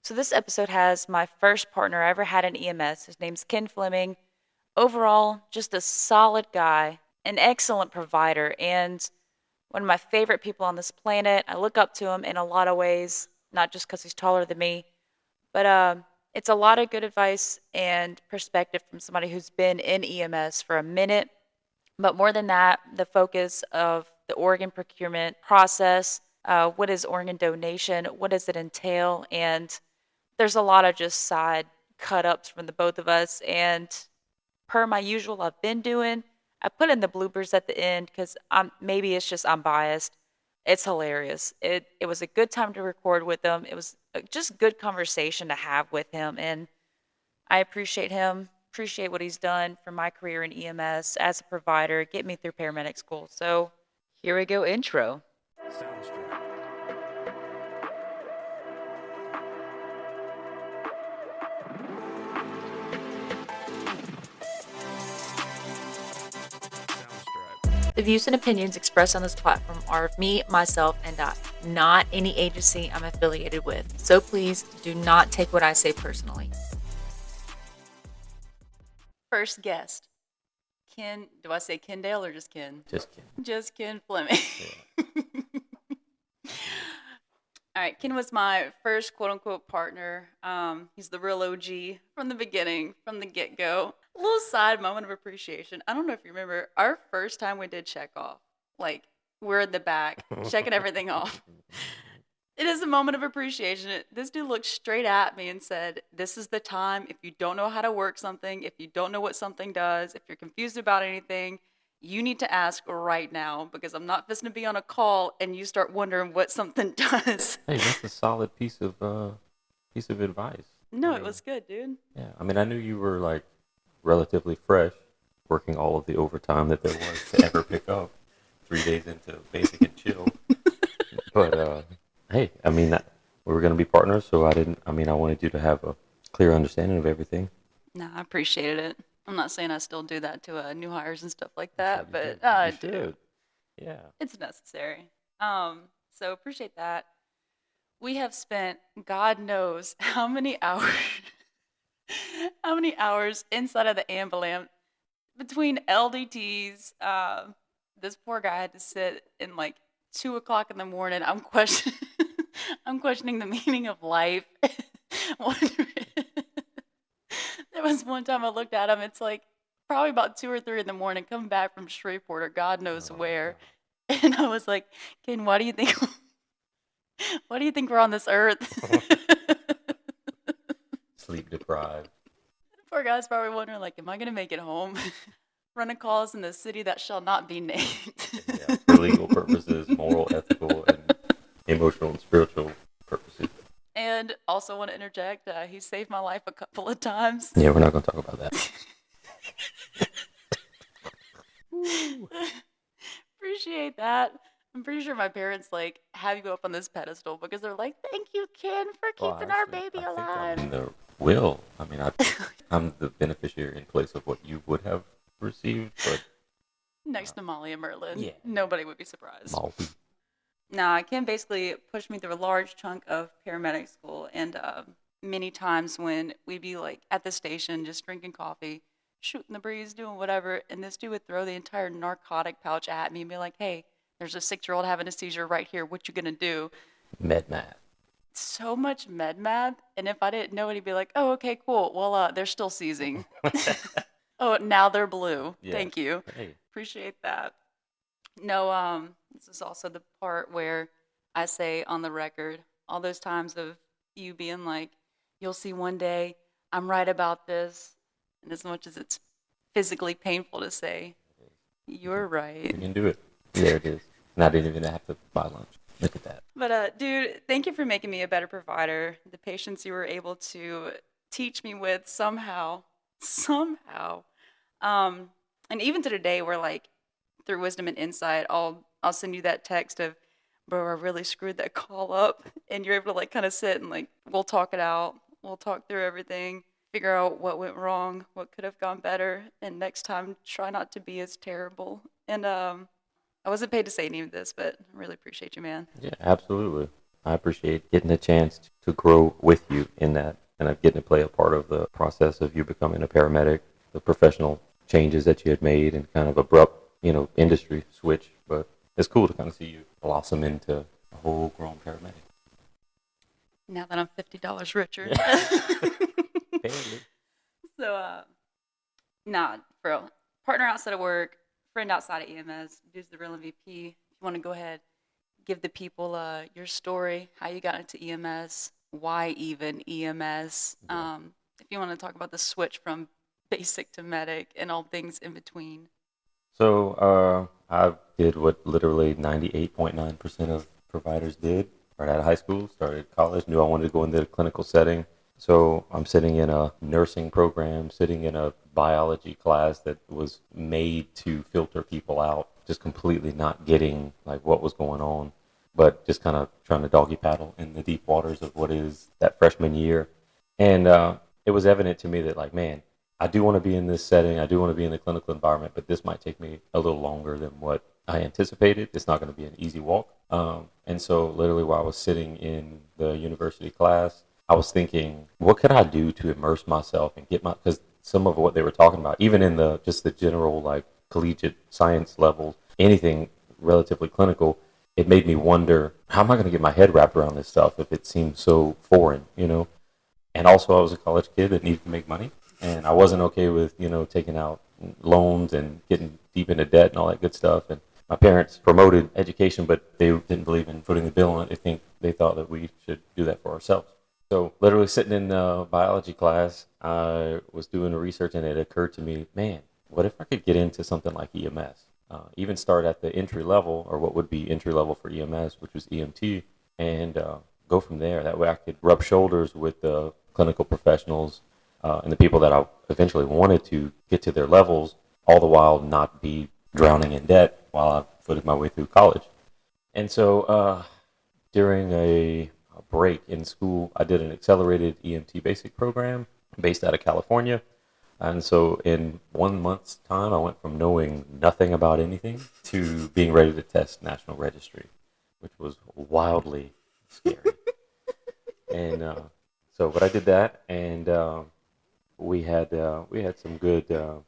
So this episode has my first partner I ever had in EMS. His name's Ken Fleming. Overall, just a solid guy, an excellent provider, and one of my favorite people on this planet. I look up to him in a lot of ways, not just because he's taller than me, but it's a lot of good advice and perspective from somebody who's been in EMS for a minute. But more than that, the focus of the organ procurement process. What is organ donation? What does it entail? And there's a lot of just side cut ups from the both of us. And per my usual, I've been doing, I put in the bloopers at the end because maybe it's just I'm biased. It's hilarious. It was a good time to record with him. It was just good conversation to have with him, and I appreciate him. Appreciate what he's done for my career in EMS as a provider, get me through paramedic school. So here we go. Intro. The views and opinions expressed on this platform are of me, myself, and I, not any agency I'm affiliated with. So please do not take what I say personally. First guest, Ken. Do I say Kendale or just Ken? Just kidding. Just Ken Fleming. Yeah. All right, Ken was my first quote-unquote partner. He's the real OG from the beginning, from the get-go. A little side moment of appreciation. I don't know if you remember, our first time we did check off, like, we're in the back, checking everything off. It is a moment of appreciation. This dude looked straight at me and said, this is the time. If you don't know how to work something, if you don't know what something does, if you're confused about anything, you need to ask right now because I'm not fixing to be on a call and you start wondering what something does. Hey, that's a solid piece of advice. No, I it mean, was good, dude. Yeah, I mean, I knew you were like relatively fresh, working all of the overtime that there was to ever pick up 3 days into basic and chill. But hey, I mean, we were gonna be partners, so I didn't. I mean, I wanted you to have a clear understanding of everything. No, I appreciated it. I'm not saying I still do that to new hires and stuff like You that, said you but did. I You do. should. Yeah. It's necessary. So appreciate that. We have spent God knows how many hours, how many hours inside of the ambulance between LDTs. This poor guy had to sit in like 2 o'clock in the morning. I'm questioning the meaning of life. Wondering- there was one time I looked at him. It's like probably about 2 or 3 in the morning, coming back from Shreveport or God knows Oh, where, and I was like, Ken, why do you think? Why do you think we're on this earth? God. Sleep deprived. Poor guy's probably wondering, like, am I gonna make it home? Running calls in the city that shall not be named. Yeah, for legal purposes, moral, ethical, and emotional and spiritual purposes. And also want to interject, he saved my life a couple of times. Yeah, we're not going to talk about that. Appreciate that. I'm pretty sure my parents like have you up on this pedestal because they're like, "Thank you, Ken, for keeping our baby I think I'm alive." in the will. I mean, I'm the beneficiary in place of what you would have received, but Next to Molly and Merlin, yeah. nobody would be surprised. Molly. Nah, Ken basically pushed me through a large chunk of paramedic school, and many times when we'd be like at the station just drinking coffee, shooting the breeze, doing whatever, and this dude would throw the entire narcotic pouch at me and be like, "Hey, there's a 6-year-old having a seizure right here. What you gonna do?" Med math. So much med math, and if I didn't know it, he'd be like, "Oh, okay, cool. Well, they're still seizing. Oh, now they're blue. Yeah. Thank you. Hey. Appreciate that." No, this is also the part where I say on the record all those times of you being like, "You'll see one day I'm right about this," and as much as it's physically painful to say, you're right. You can do it. There it is. And I didn't even have to buy lunch. Look at that. But dude, thank you for making me a better provider. The patience you were able to teach me with somehow. And even to today, we're like through wisdom and insight, I'll send you that text of, "Bro, I really screwed that call up," and you're able to like kind of sit and like we'll talk it out. We'll talk through everything, figure out what went wrong, what could have gone better, and next time try not to be as terrible. And I wasn't paid to say any of this, but I really appreciate you, man. Yeah, absolutely. I appreciate getting a chance to grow with you in that, and I'm getting to play a part of the process of you becoming a paramedic, the professional changes that you had made, and kind of abrupt, industry switch. But it's cool to kind of see you blossom into a whole grown paramedic. Now that I'm $50 richer. Yeah. Barely. So, nah, for real. Partner outside of work, friend outside of EMS, dude's the real MVP. If you want to go ahead, give the people your story, how you got into EMS, why even EMS. Yeah. If you want to talk about the switch from basic to medic and all things in between. So I did what literally 98.9% of providers did right out of high school, started college, knew I wanted to go into the clinical setting. So I'm sitting in a nursing program, sitting in a biology class that was made to filter people out, just completely not getting like what was going on, but just kind of trying to doggy paddle in the deep waters of what is that freshman year. And it was evident to me that like, man, I do want to be in this setting. I do want to be in the clinical environment, but this might take me a little longer than what I anticipated. It's not going to be an easy walk. And so literally while I was sitting in the university class, I was thinking, what could I do to immerse myself and get because some of what they were talking about, even in the just the general like collegiate science level, anything relatively clinical, it made me wonder, how am I going to get my head wrapped around this stuff if it seems so foreign? And also I was a college kid that needed to make money, and I wasn't okay with, taking out loans and getting deep into debt and all that good stuff. And my parents promoted education, but they didn't believe in footing the bill on it. They thought that we should do that for ourselves. So literally sitting in biology class, I was doing research, and it occurred to me, man, what if I could get into something like EMS? Even start at the entry level, or what would be entry level for EMS, which was EMT, and go from there. That way I could rub shoulders with the clinical professionals and the people that I eventually wanted to get to their levels, all the while not be drowning in debt while I footed my way through college. And so during a break in school, I did an accelerated EMT basic program based out of California. And so in 1 month's time, I went from knowing nothing about anything to being ready to test National Registry, which was wildly scary. And but I did that, and we had some good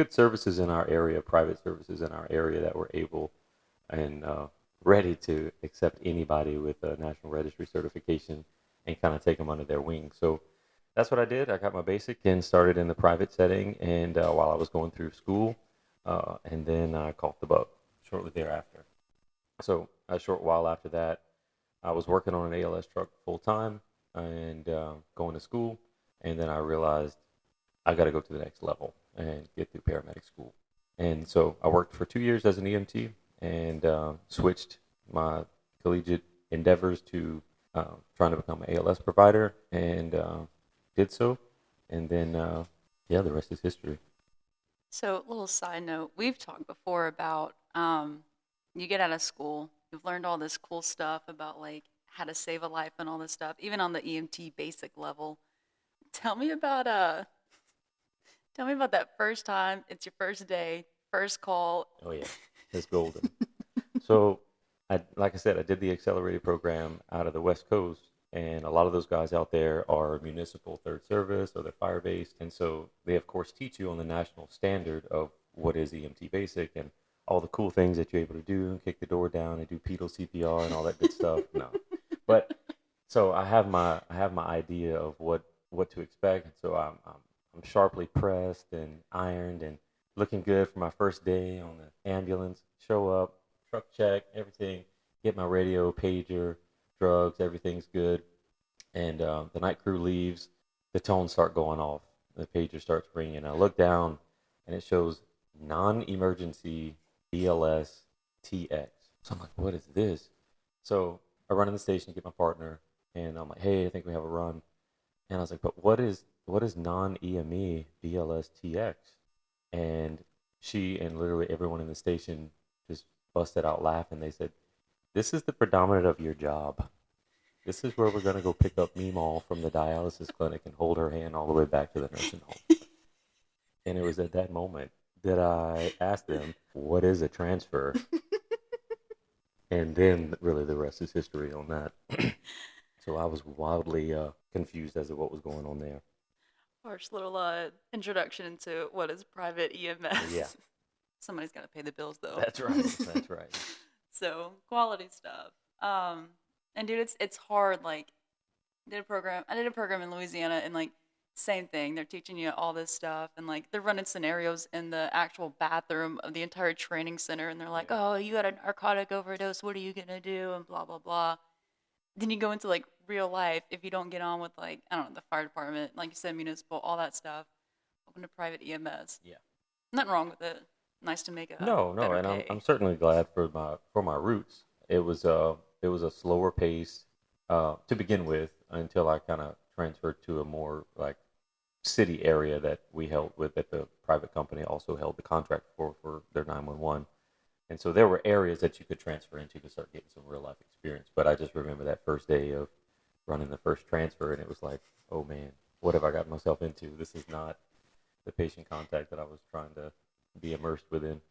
services in our area, private services in our area that were able and ready to accept anybody with a National Registry certification and kind of take them under their wing. So that's what I did. I got my basic and started in the private setting, and while I was going through school, and then I caught the bug shortly thereafter. So a short while after that, I was working on an ALS truck full time and going to school, and then I realized I got to go to the next level and get through paramedic school. And so I worked for 2 years as an EMT and switched my collegiate endeavors to trying to become an ALS provider, and did so. And then, yeah, the rest is history. So, little side note, we've talked before about you get out of school, you've learned all this cool stuff about like how to save a life and all this stuff, even on the EMT basic level. Tell me about tell me about that first time. It's your first day, first call. Oh, yeah, it's golden. So, like I said, I did the accelerated program out of the West Coast, and a lot of those guys out there are municipal third service or they're fire based, and so they of course teach you on the national standard of what is EMT basic and all the cool things that you're able to do, and kick the door down and do pedal CPR and all that good stuff. No, but so I have my idea of what to expect, and so I'm sharply pressed and ironed and looking good for my first day on the ambulance. Show up, truck check, everything, get my radio, pager, drugs, everything's good. And the night crew leaves, the tones start going off. The pager starts ringing. I look down, and it shows non-emergency BLS TX. So I'm like, what is this? So I run in the station, get my partner, and I'm like, hey, I think we have a run. And I was like, but what is non-EME BLS TX? And she and literally everyone in the station just busted out laughing. They said, this is the predominant of your job. This is where we're going to go pick up Meemaw from the dialysis clinic and hold her hand all the way back to the nursing home. And it was at that moment that I asked them, what is a transfer? And then really the rest is history on that. So I was wildly confused as to what was going on there. Harsh little introduction into what is private Yeah, EMS. Somebody's got to pay the bills though. that's right. That's right. So quality stuff. And dude, it's hard. Like, I did a program in Louisiana, and like same thing. They're teaching you all this stuff, and like they're running scenarios in the actual bathroom of the entire training center, and they're like, Yeah. "Oh, you got a narcotic overdose. What are you gonna do?" And blah blah blah. Then you go into like real life. If you don't get on with like I don't know the fire department, like you said, municipal, all that stuff. Open to private EMS. Yeah. Nothing wrong with it. Nice to make a No, no, better and I'm pay. certainly glad for my roots. It was a slower pace to begin with until I kind of transferred to a more like city area that we held with that the private company also held the contract for their 911. And so there were areas that you could transfer into to start getting some real life experience. But I just remember that first day of running the first transfer, and it was like, oh man, what have I got myself into? This is not the patient contact that I was trying to be immersed within.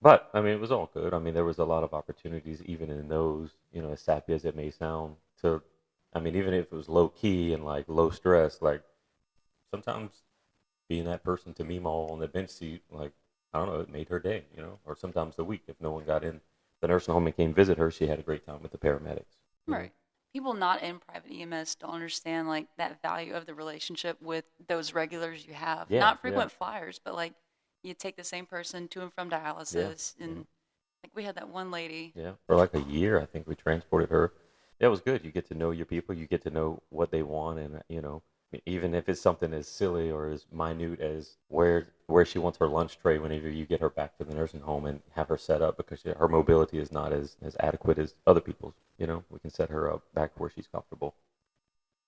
But I mean, it was all good. I mean, there was a lot of opportunities, even in those, as sappy as it may sound. To, I mean, even if it was low key and like low stress, like sometimes being that person to Mimo on the bench seat, like I don't know, it made her day, or sometimes the week if no one got in the nursing home and came visit her, she had a great time with the paramedics. Right. People not in private EMS don't understand like that value of the relationship with those regulars you have. Yeah, Not yeah, frequent flyers, but like you take the same person to and from yeah, dialysis, yeah. and like we had that one lady. Yeah, for like a year, I think we transported her. That was good. You get to know your people. You get to know what they want, and even if it's something as silly or as minute as where she wants her lunch tray whenever you get her back to the nursing home and have her set up because her mobility is not as adequate as other people's. We can set her up back where she's comfortable.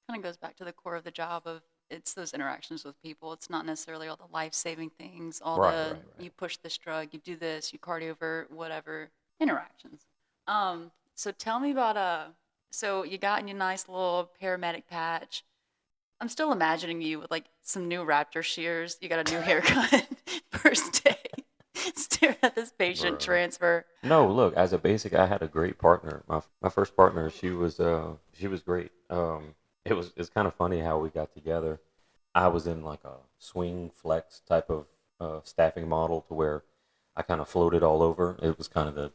Kind of goes back to the core of the job of it's those interactions with people. It's not necessarily all the life saving things, all Right, the right, you right. push this drug, you do this, you cardiovert, whatever interactions. So tell me about so you got in your nice little paramedic patch. I'm still imagining you with like some new raptor shears. You got a new haircut first day, staring at this patient Bro. transfer. No, look, as a basic, I had a great partner. My first partner, she was great. It's kind of funny how we got together. I was in like a swing flex type of staffing model to where I kind of floated all over. It was kind of the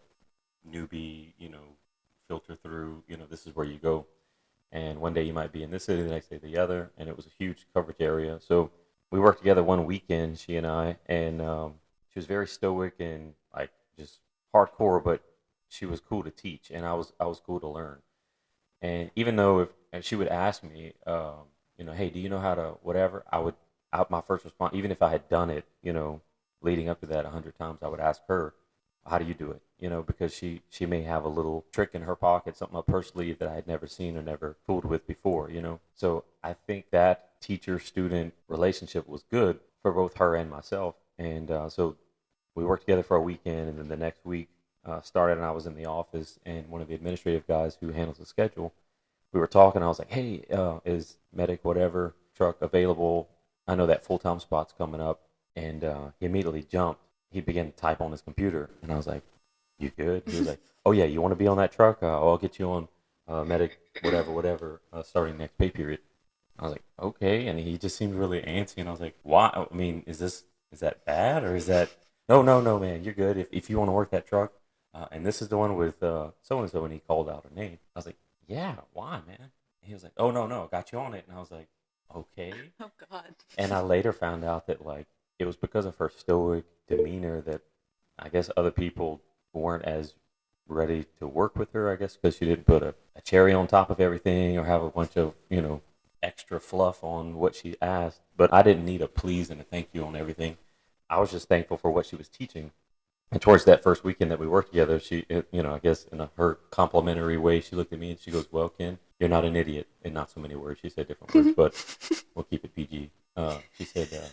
newbie, filter through, this is where you go. And one day you might be in this city, the next day the other, and it was a huge coverage area. So we worked together one weekend, she and I, and she was very stoic and like just hardcore, but she was cool to teach, and I was cool to learn. And even though if she would ask me, hey, do you know how to whatever, my first response, even if I had done it, leading up to that 100 times, I would ask her, how do you do it? Because she may have a little trick in her pocket, something up her sleeve that I had never seen or never fooled with before. So I think that teacher-student relationship was good for both her and myself. And so we worked together for a weekend, and then the next week started, and I was in the office, and one of the administrative guys who handles the schedule, we were talking. I was like, "Hey, is medic whatever truck available? I know that full time spot's coming up." And he immediately jumped. He began to type on his computer, and I was like, "You good?" He was like, "Oh yeah, you want to be on that truck? I'll get you on medic whatever whatever starting next pay period." I was like, "Okay," and he just seemed really antsy, and I was like, "Why? I mean, is that bad or is that no no no man? You're good if you want to work that truck." And this is the one with so and so, and he called out her name. I was like, yeah, why, man? And he was like, oh, no, no, got you on it. And I was like, okay. Oh God. And I later found out that, like, it was because of her stoic demeanor that I guess other people weren't as ready to work with her, I guess, because she didn't put a cherry on top of everything or have a bunch of, extra fluff on what she asked. But I didn't need a please and a thank you on everything. I was just thankful for what she was teaching. And towards that first weekend that we worked together, I guess in her complimentary way, she looked at me and she goes, "Well, Ken, you're not an idiot." In not so many words, she said different words, but we'll keep it PG. She said,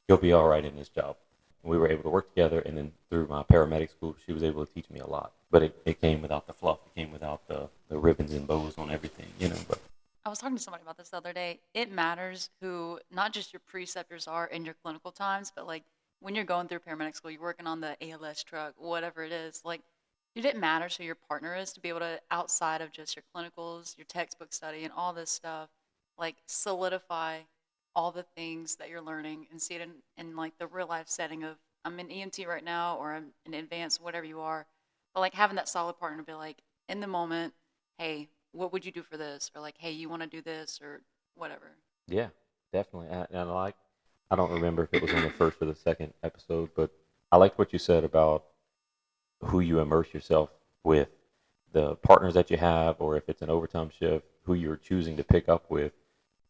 "You'll be all right in this job." And we were able to work together, and then through my paramedic school, she was able to teach me a lot. But it came without the fluff. It came without the ribbons and bows on everything. But I was talking to somebody about this the other day. It matters who, not just your preceptors are in your clinical times, but like when you're going through paramedic school, you're working on the ALS truck, whatever it is. Like Did it matter who your partner is to be able to, outside of just your clinicals, your textbook study, and all this stuff, like solidify all the things that you're learning and see it in like the real life setting of I'm an EMT right now or I'm an advanced, whatever you are. But like having that solid partner to be like, in the moment, hey, what would you do for this? Or like, hey, you want to do this or whatever. Yeah, definitely. And I don't remember if it was on the first or the second episode, but I liked what you said about who you immerse yourself with, the partners that you have, or if it's an overtime shift, who you're choosing to pick up with.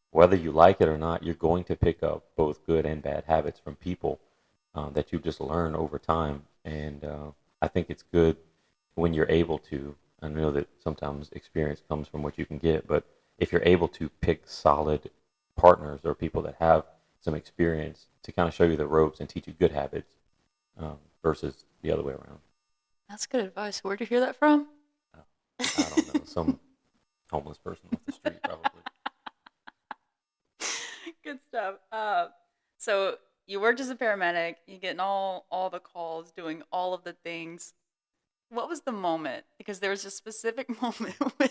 Whether you like it or not, you're going to pick up both good and bad habits from people that you just learn over time. And I think it's good when you're able to. I know that sometimes experience comes from what you can get, but if you're able to pick solid partners or people that have some experience to kind of show you the ropes and teach you good habits versus the other way around. That's good advice. Where'd you hear that from? Uh, I don't know, some homeless person off the street probably. Good stuff. So you worked as a paramedic. You getting all the calls, doing all of the things. What was the moment? Because there was a specific moment when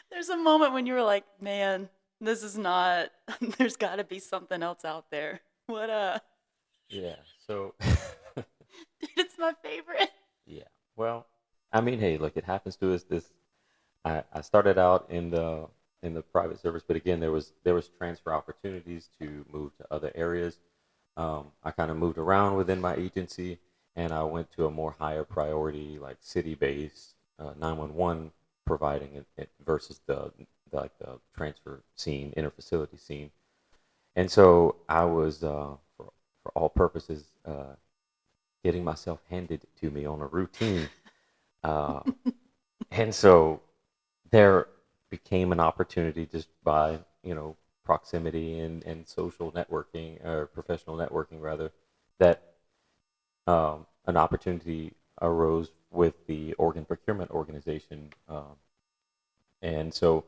there's a moment when you were like, "Man, this is not. There's got to be something else out there." What Yeah. So dude, it's my favorite. yeah. Well, I mean, hey, look, it happens to us. I started out in the private service, but again, there was transfer opportunities to move to other areas. I kind of moved around within my agency, and I went to a more higher priority, like city-based 911 providing it versus like the transfer scene, interfacility scene. And so I was, for all purposes, getting myself handed to me on a routine. Uh, and so there became an opportunity just by, proximity and social networking or professional networking rather, that an opportunity arose with the organ procurement organization. And so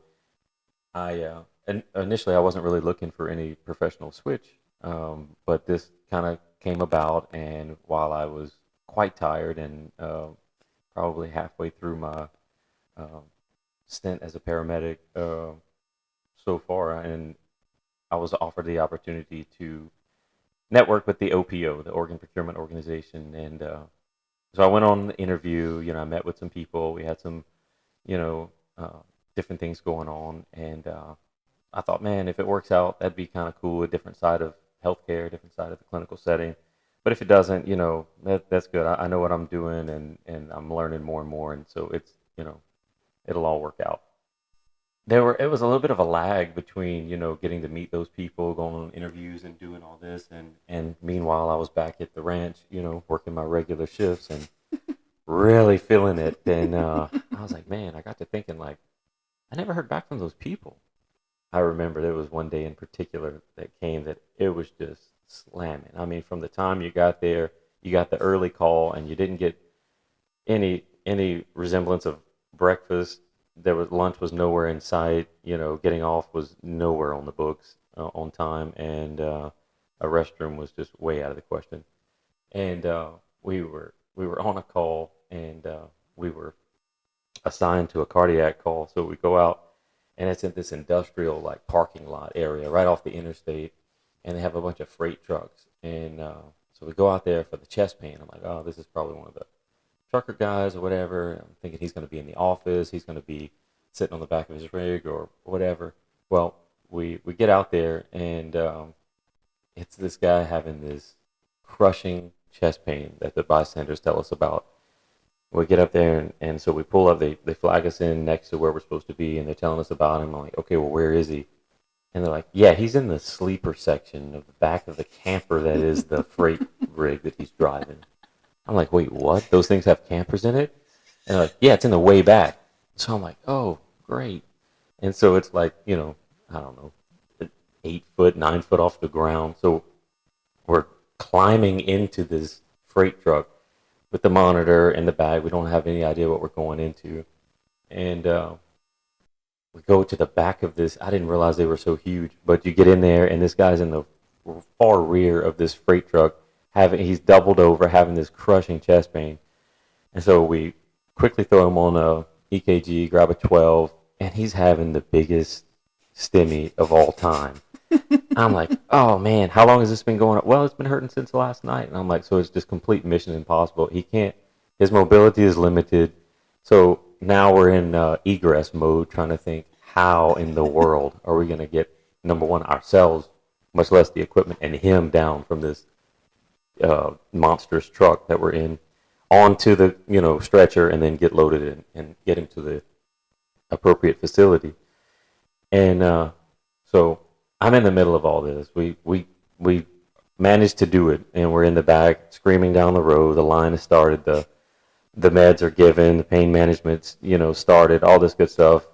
and initially I wasn't really looking for any professional switch, but this kind of came about, and while I was quite tired and probably halfway through my uh, stint as a paramedic so far, and I was offered the opportunity to network with the OPO, the Organ Procurement Organization, and so I went on the interview. I met with some people. We had some, you know, different things going on, and I thought, man, if it works out, that'd be kind of cool. A different side of healthcare, different side of the clinical setting. But if it doesn't, that's good. I know what I'm doing, and I'm learning more and more, and so it's, it'll all work out. It was a little bit of a lag between, getting to meet those people, going on interviews and doing all this, and meanwhile I was back at the ranch, working my regular shifts and really feeling it. And I was like, man, I got to thinking, like, I never heard back from those people. I remember there was one day in particular that came that it was just slamming. I mean, from the time you got there, you got the early call, and you didn't get any resemblance of breakfast. There was lunch was nowhere in sight. Getting off was nowhere on the books on time, and a restroom was just way out of the question. And we were on a call, and we were assigned to a cardiac call. So we go out, and it's in this industrial like parking lot area right off the interstate, and they have a bunch of freight trucks. And so we go out there for the chest pain. I'm like, oh, this is probably one of the trucker guys or whatever. I'm thinking he's going to be in the office. He's going to be sitting on the back of his rig or whatever. Well, we get out there, and it's this guy having this crushing chest pain that the bystanders tell us about. We get up there, and so we pull up. They flag us in next to where we're supposed to be, and they're telling us about him. I'm like, okay, well, where is he? And they're like, yeah, he's in the sleeper section of the back of the camper that is the freight rig that he's driving. I'm like, wait, what? Those things have campers in it? And they're like, yeah, it's in the way back. So I'm like, oh, great. And so it's like, I don't know, 8 foot, 9 foot off the ground. So we're climbing into this freight truck with the monitor and the bag. We don't have any idea what we're going into. And we go to the back of this. I didn't realize they were so huge, but you get in there, and this guy's in the far rear of this freight truck he's doubled over, having this crushing chest pain. And so we quickly throw him on a EKG, grab a 12, and he's having the biggest STEMI of all time. I'm like, oh man, how long has this been going on? Well, it's been hurting since last night. And I'm like, so it's just complete mission impossible. He can't, his mobility is limited. So now we're in egress mode, trying to think how in the world are we going to get, number one, ourselves, much less the equipment, and him down from this monstrous truck that we're in onto the stretcher, and then get loaded in and get him to the appropriate facility. And so I'm in the middle of all this. We managed to do it, and we're in the back screaming down the road. The line has started. The meds are given. The pain management's started. All this good stuff.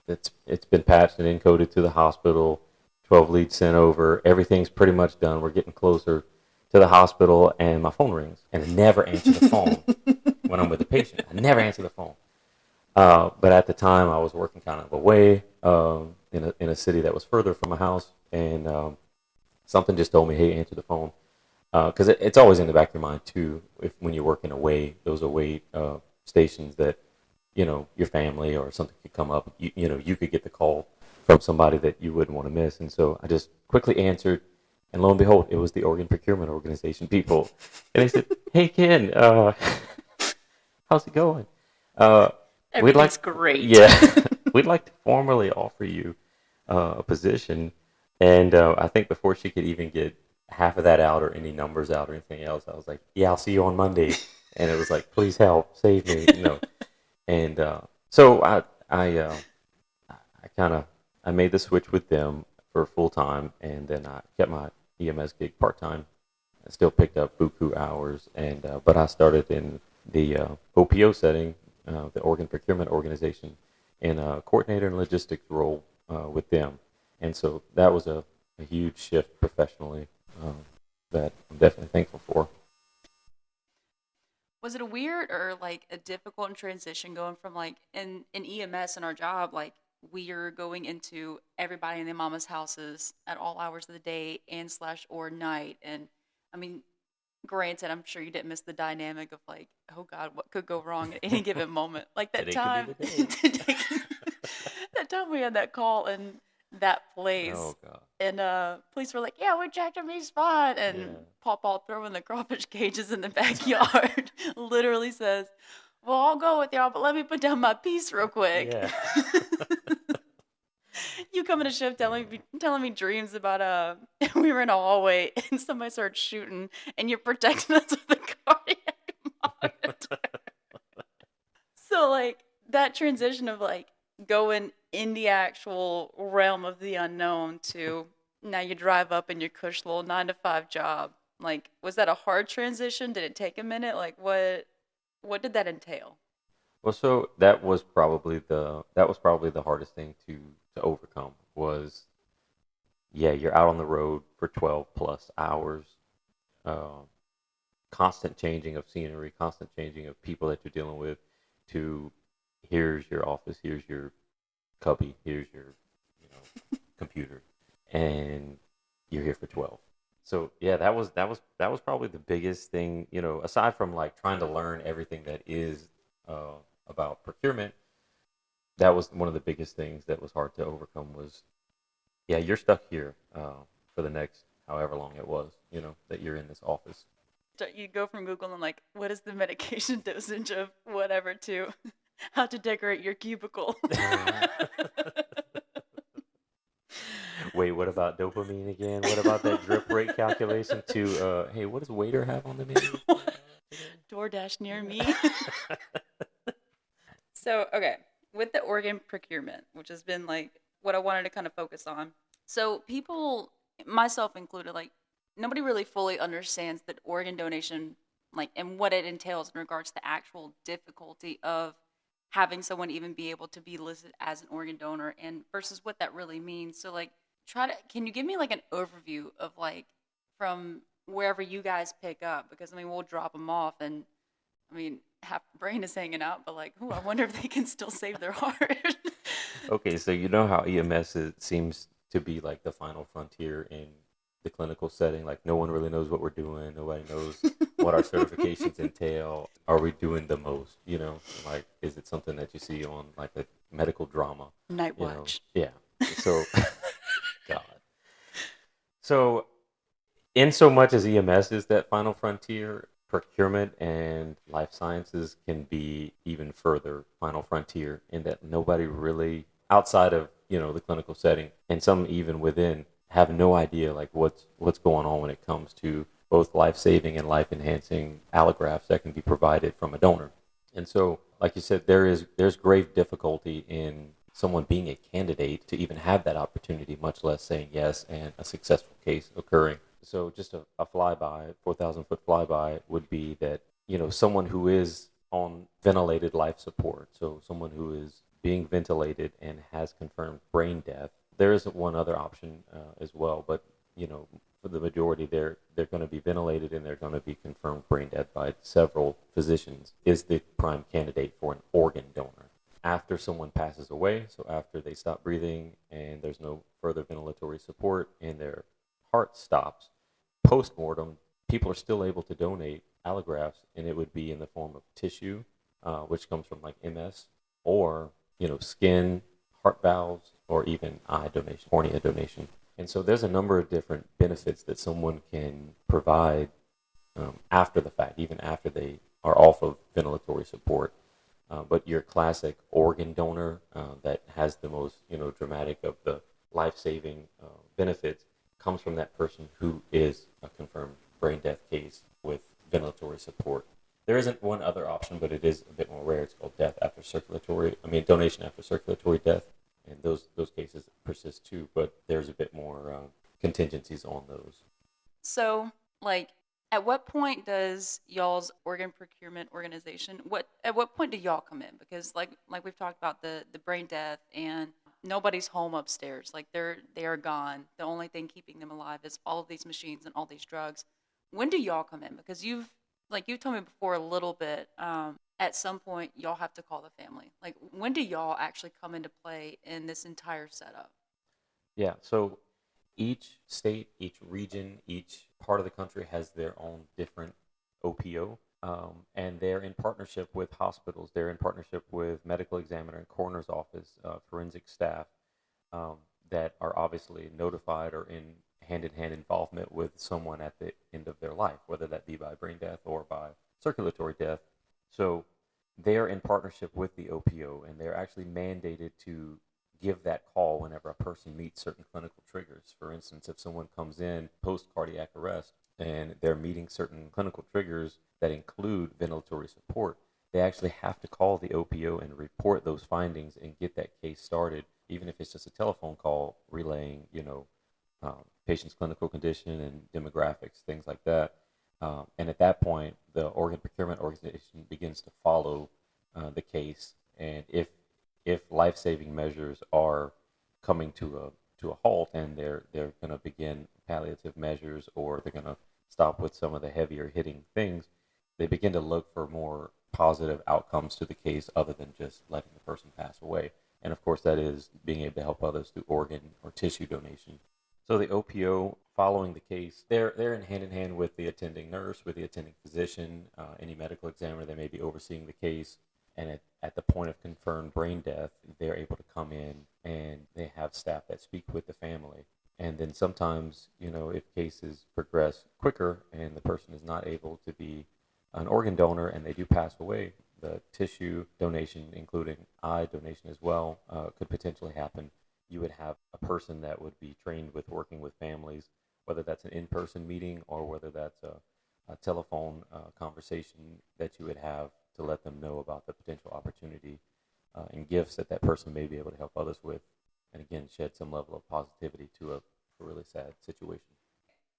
It's been patched and encoded to the hospital. 12 leads sent over. Everything's pretty much done. We're getting closer to the hospital, and my phone rings, and I never answer the phone when I'm with the patient. I never answer the phone. But at the time, I was working kind of away in a city that was further from my house, and something just told me, "Hey, answer the phone," because it's always in the back of your mind too. When you're working away, those away stations that your family or something could come up, you could get the call from somebody that you wouldn't want to miss, and so I just quickly answered. And lo and behold, it was the organ procurement organization people. And they said, "Hey, Ken, how's it going? Everything's great." Yeah, we'd like to formally offer you a position." And I think before she could even get half of that out or any numbers out or anything else, I was like, "Yeah, I'll see you on Monday." And it was like, "Please help, save me," And so I made the switch with them for full time, and then I kept my EMS gig part time. I still picked up buku hours, and but I started in the OPO setting, the organ procurement organization, in a coordinator and logistics role with them, and so that was a huge shift professionally that I'm definitely thankful for. Was it a weird or like a difficult transition going from like in EMS in our job, like we are going into everybody in their mama's houses at all hours of the day and slash or night? And I mean, granted, I'm sure you didn't miss the dynamic of like, oh God, what could go wrong at any given moment? Like that Today could be time, the day. today- that time we had that call in that place, Oh God. and police were like, "Yeah, we checked every spot," and Yeah. Pawpaw throwing the crawfish cages in the backyard literally says, "Well, I'll go with y'all, but let me put down my piece real quick." Yeah. You come in a shift telling me dreams about we were in a hallway and somebody started shooting and you're protecting us with a cardiac monitor. So like that transition of like going in the actual realm of the unknown to now you drive up in your cush little 9 to 5 job. Like, was that a hard transition? Did it take a minute? Like, what did that entail? Well, so that was probably the hardest thing to overcome was, yeah, you're out on the road for 12 plus hours, uh, constant changing of scenery, constant changing of people that you're dealing with. To here's your office, here's your cubby, here's your computer, and you're here for 12. So yeah, that was probably the biggest thing, aside from like trying to learn everything that is about procurement. That was one of the biggest things that was hard to overcome was, yeah, you're stuck here for the next however long it was, that you're in this office. So you go from Google and like, what is the medication dosage of whatever to how to decorate your cubicle? Wait, what about dopamine again? What about that drip rate calculation to, hey, what does waiter have on the menu? DoorDash near me. So, okay, with the organ procurement, which has been like what I wanted to kind of focus on. So, people, myself included, like nobody really fully understands that organ donation, like, and what it entails in regards to the actual difficulty of having someone even be able to be listed as an organ donor and versus what that really means. So, like, can you give me like an overview of like from wherever you guys pick up? Because I mean, we'll drop them off and I mean, half the brain is hanging out, but like, ooh, I wonder if they can still save their heart. Okay, so you know how EMS seems to be like the final frontier in the clinical setting. Like no one really knows what we're doing. Nobody knows what our certifications entail. Are we doing the most? Like is it something that you see on like a medical drama? Night watch. Yeah. So, God. So, in so much as EMS is that final frontier, procurement and life sciences can be even further final frontier in that nobody really outside of the clinical setting and some even within have no idea like what's going on when it comes to both life saving and life enhancing allografts that can be provided from a donor. And so, like you said, there's grave difficulty in someone being a candidate to even have that opportunity, much less saying yes and a successful case occurring. So just a flyby, 4,000-foot flyby would be that, someone who is on ventilated life support, so someone who is being ventilated and has confirmed brain death, there is one other option as well, but, for the majority, they're going to be ventilated and they're going to be confirmed brain death by several physicians, is the prime candidate for an organ donor. After someone passes away, so after they stop breathing and there's no further ventilatory support and their heart stops, post-mortem, people are still able to donate allografts, and it would be in the form of tissue, which comes from like MS, or skin, heart valves, or even eye donation, cornea donation. And so there's a number of different benefits that someone can provide after the fact, even after they are off of ventilatory support. But your classic organ donor that has the most dramatic of the life-saving benefits comes from that person who is a confirmed brain death case with ventilatory support. There isn't one other option, but it is a bit more rare. It's called donation after circulatory death, and those cases persist too. But there's a bit more contingencies on those. So, like, at what point does y'all's organ procurement organization? At what point do y'all come in? Because like we've talked about the brain death and nobody's home upstairs. Like they are gone. The only thing keeping them alive is all of these machines and all these drugs. When do y'all come in? Because you told me before a little bit. At some point, y'all have to call the family. Like, when do y'all actually come into play in this entire setup? Yeah. So each state, each region, each part of the country has their own different OPO. And they're in partnership with hospitals. They're in partnership with medical examiner and coroner's office, forensic staff that are obviously notified or in hand-in-hand involvement with someone at the end of their life, whether that be by brain death or by circulatory death. So they are in partnership with the OPO, and they're actually mandated to give that call whenever a person meets certain clinical triggers. For instance, if someone comes in post cardiac arrest and they're meeting certain clinical triggers that include ventilatory support, they actually have to call the OPO and report those findings and get that case started, even if it's just a telephone call relaying, patient's clinical condition and demographics, things like that. And at that point, the organ procurement organization begins to follow the case, and if life-saving measures are coming to a halt and they're going to begin palliative measures, or they're going to stop with some of the heavier hitting things, they begin to look for more positive outcomes to the case other than just letting the person pass away. And of course, that is being able to help others through organ or tissue donation. So the OPO, following the case, they're in hand with the attending nurse, with the attending physician, any medical examiner that may be overseeing the case. And at the point of confirmed brain death, they're able to come in and they have staff that speak with the family. And then sometimes, if cases progress quicker and the person is not able to be an organ donor and they do pass away, the tissue donation, including eye donation as well, could potentially happen. You would have a person that would be trained with working with families, whether that's an in-person meeting or whether that's a telephone conversation that you would have to let them know about the potential opportunity and gifts that person may be able to help others with, and again, shed some level of positivity to a really sad situation.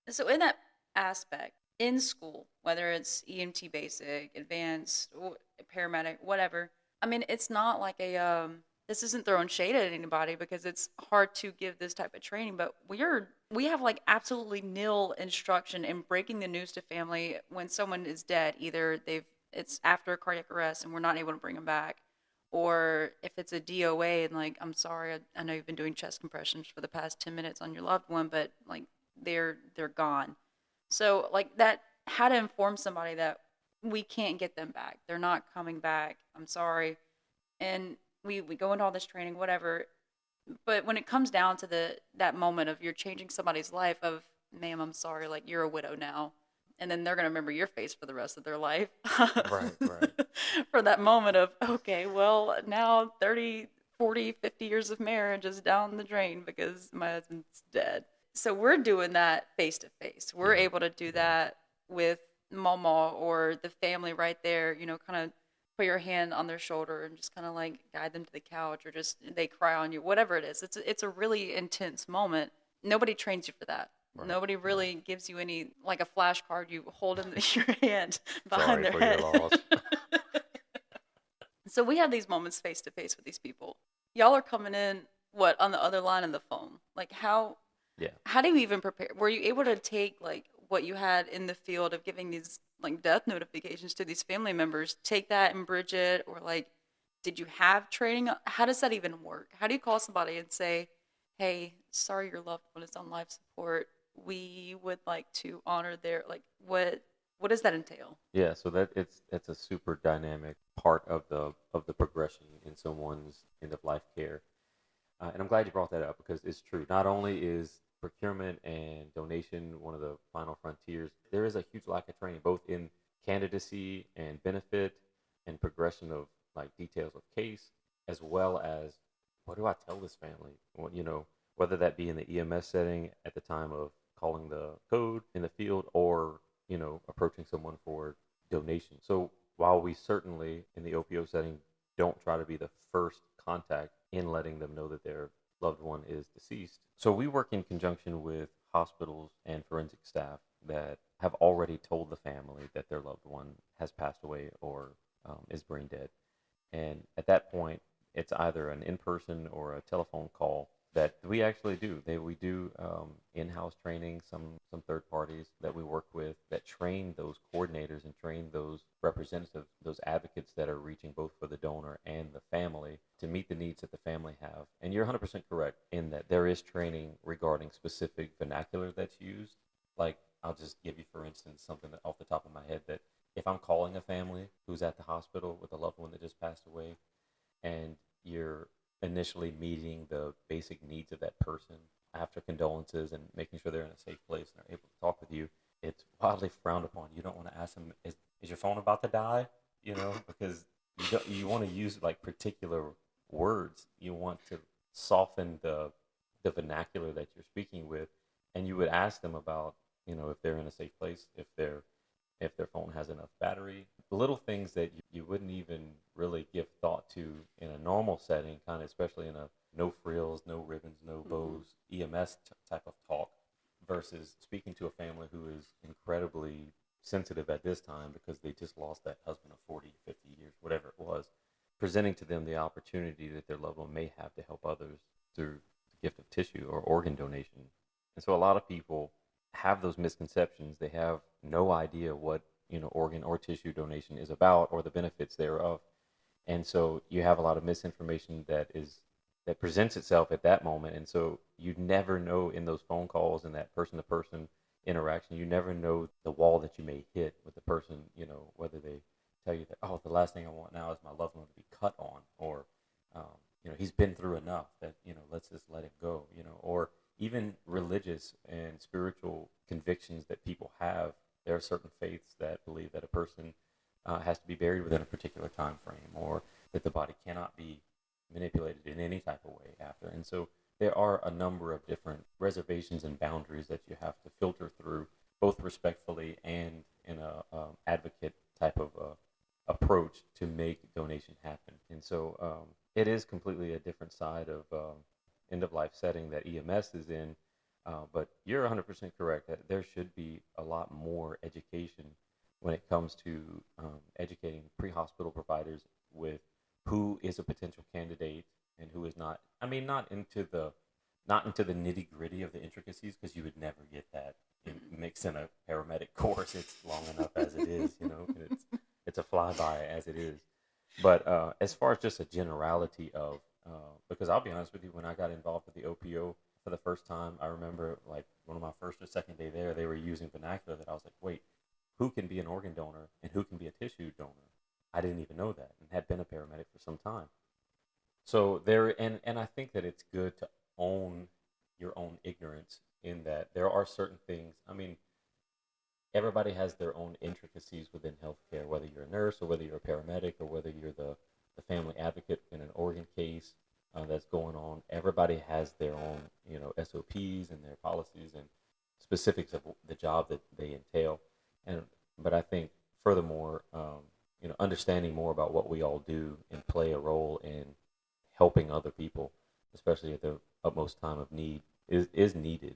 So in that aspect, in school, whether it's EMT basic, advanced, paramedic, whatever, I mean, it's not like this isn't throwing shade at anybody because it's hard to give this type of training, but we have like absolutely nil instruction in breaking the news to family when someone is dead. Either it's after a cardiac arrest and we're not able to bring them back, or if it's a DOA and like, I'm sorry, I know you've been doing chest compressions for the past 10 minutes on your loved one, but like they're gone. So like that, how to inform somebody that we can't get them back. They're not coming back. I'm sorry. And we go into all this training, whatever. But when it comes down to that moment of you're changing somebody's life of, ma'am, I'm sorry, like you're a widow now. And then they're gonna remember your face for the rest of their life. Right, right. For that moment of, okay, well now 30, 40, 50 years of marriage is down the drain because my husband's dead. So we're doing that face to face. We're Yeah, able to do yeah. that with mama or the family right there, kind of put your hand on their shoulder and just kind of like guide them to the couch, or just they cry on you, whatever it is. It's a really intense moment. Nobody trains you for that. Right, Nobody right. really gives you any, like a flashcard you hold in your hand behind Sorry their for your head. loss. So we have these moments face to face with these people. Y'all are coming in, what, on the other line of the phone? Like Yeah. how do you even prepare? Were you able to take like what you had in the field of giving these like death notifications to these family members, take that and bridge it, or like did you have training? How does that even work? How do you call somebody and say, "Hey, sorry your loved one is on life support. We would like to honor their," like what does that entail? Yeah, so that's a super dynamic part of the progression in someone's end of life care. And I'm glad you brought that up because it's true. Not only is procurement and donation one of the final frontiers, there is a huge lack of training, both in candidacy and benefit and progression of like details of case, as well as what do I tell this family? Well, whether that be in the EMS setting at the time of calling the code in the field or, approaching someone for donation. So while we certainly in the OPO setting don't try to be the first contact in letting them know that their loved one is deceased. So we work in conjunction with hospitals and forensic staff that have already told the family that their loved one has passed away or is brain dead. And at that point, it's either an in-person or a telephone call that we actually do. We do in-house training, some third parties that we work with that train those coordinators and train those representatives, those advocates that are reaching both for the donor and the family to meet the needs that the family have. And you're 100% correct in that there is training regarding specific vernacular that's used. Like, I'll just give you, for instance, something that off the top of my head that if I'm calling a family who's at the hospital with a loved one that just passed away, and you're initially meeting the basic needs of that person after condolences and making sure they're in a safe place and are able to talk with you, it's wildly frowned upon. You don't want to ask them, is your phone about to die? Because you want to use like particular words. You want to soften the vernacular that you're speaking with, and you would ask them about, if they're in a safe place, if their phone has enough battery, little things that you wouldn't even really give thought to in a normal setting, kind of especially in a no frills, no ribbons, no bows EMS type of talk, versus speaking to a family who is incredibly sensitive at this time because they just lost that husband of 40, 50 years, whatever it was, presenting to them the opportunity that their loved one may have to help others through the gift of tissue or organ donation. And so a lot of people have those misconceptions. They have no idea what organ or tissue donation is about or the benefits thereof, and so you have a lot of misinformation that presents itself at that moment. And so you never know in those phone calls and that person to person interaction, you never know the wall that you may hit with the person, whether they tell you that, oh, the last thing I want now is my loved one to be cut on, or he's been through enough that let's just let it go, or even religious and spiritual convictions that people have. There are certain faiths that believe that a person has to be buried within a particular time frame, or that the body cannot be manipulated in any type of way after. And so there are a number of different reservations and boundaries that you have to filter through, both respectfully and in a advocate type of approach to make donation happen. And so it is completely a different side of end of life setting that EMS is in. But you're 100% correct that there should be a lot more education when it comes to educating pre-hospital providers with who is a potential candidate and who is not. I mean, not into the nitty gritty of the intricacies, because you would never get that mixed in a paramedic course. It's long enough as it is, it's a flyby as it is. But as far as just a generality of, because I'll be honest with you, when I got involved with the OPO, for the first time, I remember like one of my first or second day there, they were using vernacular that I was like, wait, who can be an organ donor and who can be a tissue donor? I didn't even know that and had been a paramedic for some time. So there, and I think that it's good to own your own ignorance in that there are certain things. I mean, everybody has their own intricacies within healthcare, whether you're a nurse or whether you're a paramedic or whether you're the family advocate in an organ case that's going on. Everybody has their own, SOPs and their policies and specifics of the job that they entail. And but I think furthermore, understanding more about what we all do and play a role in helping other people, especially at the utmost time of need, is needed.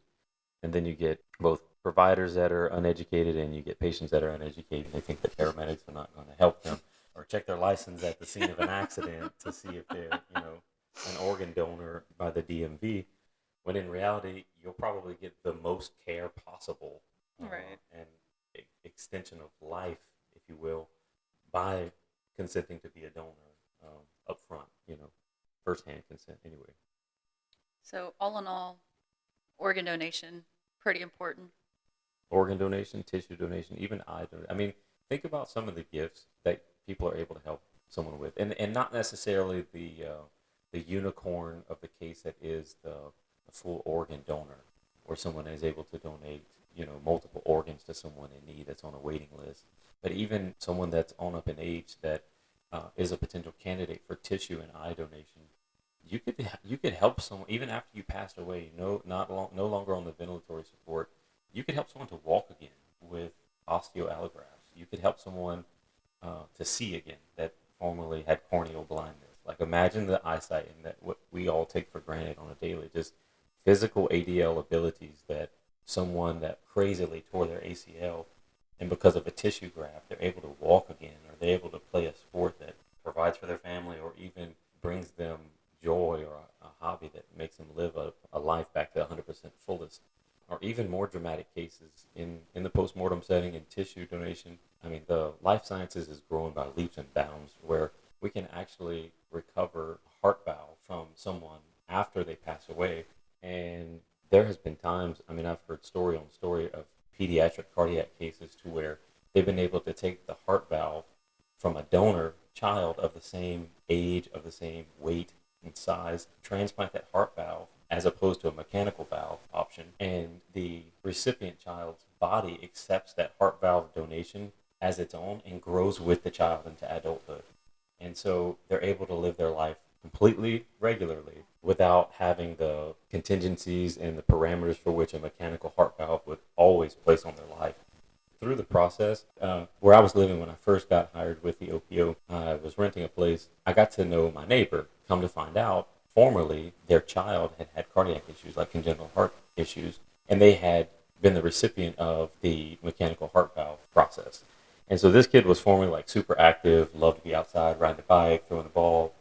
And then you get both providers that are uneducated and you get patients that are uneducated. They think that paramedics are not going to help them or check their license at the scene of an accident to see if they're, an organ donor by the DMV, when in reality, you'll probably get the most care possible Right. and extension of life, if you will, by consenting to be a donor up front, firsthand consent anyway. So all in all, organ donation, pretty important. Organ donation, tissue donation, even eye donation. I mean, think about some of the gifts that people are able to help someone with, and not necessarily the unicorn of the case that is the full organ donor, where someone is able to donate, multiple organs to someone in need that's on a waiting list. But even someone that's on up in age that is a potential candidate for tissue and eye donation, you could help someone even after you passed away. No longer on the ventilatory support. You could help someone to walk again with osteoallografts. You could help someone to see again that formerly had corneal blindness. Like imagine the eyesight and that what we all take for granted on a daily, just physical ADL abilities that someone that crazily tore their ACL and because of a tissue graft, they're able to walk again or they're able to play a sport that provides for their family or even brings them joy or a hobby that makes them live a life back to 100% fullest. Or even more dramatic cases in the postmortem setting in tissue donation. I mean, the life sciences is growing by leaps and bounds where we can actually recover a heart valve from someone after they pass away. And there has been times, I mean, I've heard story on story of pediatric cardiac cases to where they've been able to take the heart valve from a donor child of the same age, of the same weight and size, transplant that heart valve as opposed to a mechanical valve option. And the recipient child's body accepts that heart valve donation as its own and grows with the child into adulthood. And so they're able to live their life completely regularly without having the contingencies and the parameters for which a mechanical heart valve would always place on their life. Through the process, where I was living when I first got hired with the OPO, I was renting a place. I got to know my neighbor. Come to find out, formerly their child had had cardiac issues, like congenital heart issues, and they had been the recipient of the mechanical heart valve process. And so this kid was formerly like super active, loved to be outside, riding the bike, throwing the ball,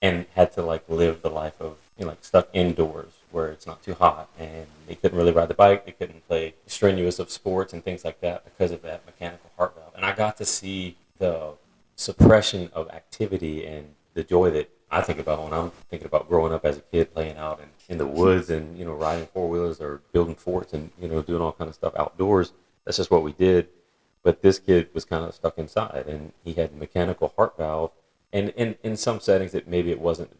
and had to like live the life of, like stuck indoors where it's not too hot, and they couldn't really ride the bike, they couldn't play strenuous of sports and things like that because of that mechanical heart valve. And I got to see the suppression of activity and the joy that I think about when I'm thinking about growing up as a kid, playing out in the woods and, riding four-wheelers or building forts and, doing all kind of stuff outdoors. That's just what we did. But this kid was kind of stuck inside, and he had a mechanical heart valve. And in some settings, maybe it wasn't,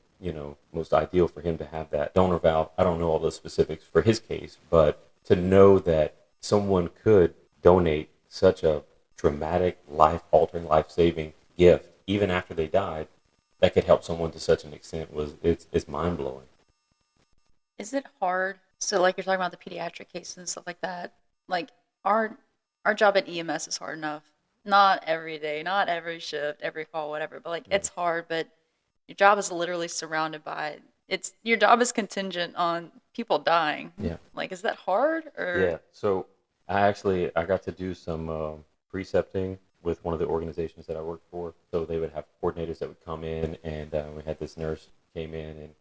most ideal for him to have that donor valve. I don't know all the specifics for his case, but to know that someone could donate such a dramatic, life-altering, life-saving gift, even after they died, that could help someone to such an extent it's mind-blowing. Is it hard? So, like you're talking about the pediatric cases and stuff like that. Like our job at EMS is hard enough. Not every day, not every shift, every call, whatever. But like Yeah. it's hard. But your job is literally surrounded by your job is contingent on people dying. Yeah. Like, is that hard or? Yeah. So I got to do some precepting with one of the organizations that I worked for. So they would have coordinators that would come in, and we had this nurse came in,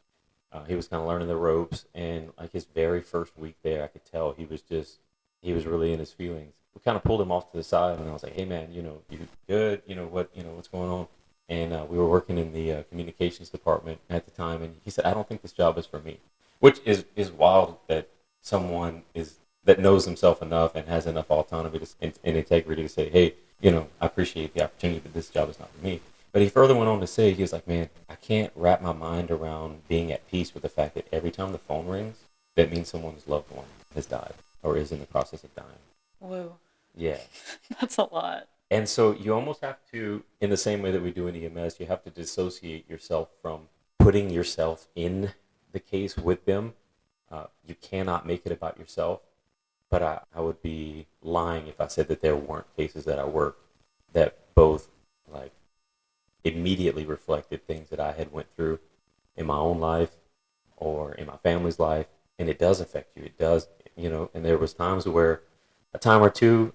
and he was kind of learning the ropes. And like his very first week there, I could tell he was really in his feelings. We kind of pulled him off to the side, and I was like, "Hey, man, you good? What's going on?" And we were working in the communications department at the time, and he said, "I don't think this job is for me," which is wild that someone is that knows himself enough and has enough autonomy and integrity to say, hey, I appreciate the opportunity, but this job is not for me. But he further went on to say, he was like, man, I can't wrap my mind around being at peace with the fact that every time the phone rings, that means someone's loved one has died or is in the process of dying. Whoa, Yeah. that's a lot. And so you almost have to, in the same way that we do in EMS, you have to dissociate yourself from putting yourself in the case with them. You cannot make it about yourself. But I would be lying if I said that there weren't cases that I worked that both like immediately reflected things that I had went through in my own life or in my family's life, and it does affect you. It does, And there was times where a time or two,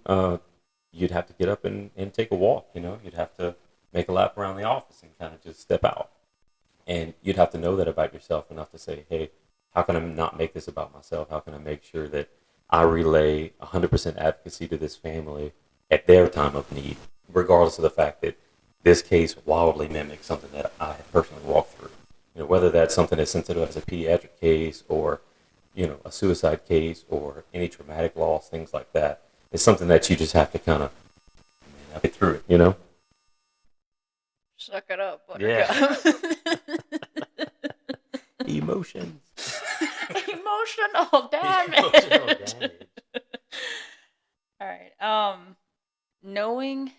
you'd have to get up and take a walk. You'd have to make a lap around the office and kind of just step out, and you'd have to know that about yourself enough to say, hey, how can I not make this about myself? How can I make sure that I relay 100% advocacy to this family at their time of need, regardless of the fact that this case wildly mimics something that I have personally walked through. Whether that's something as sensitive as a pediatric case or, a suicide case or any traumatic loss, things like that. It's something that you just have to kind of get through it. Suck it up, Yeah. Buttercup. Emotions. Emotional damage. Emotional damage. All right. Knowing,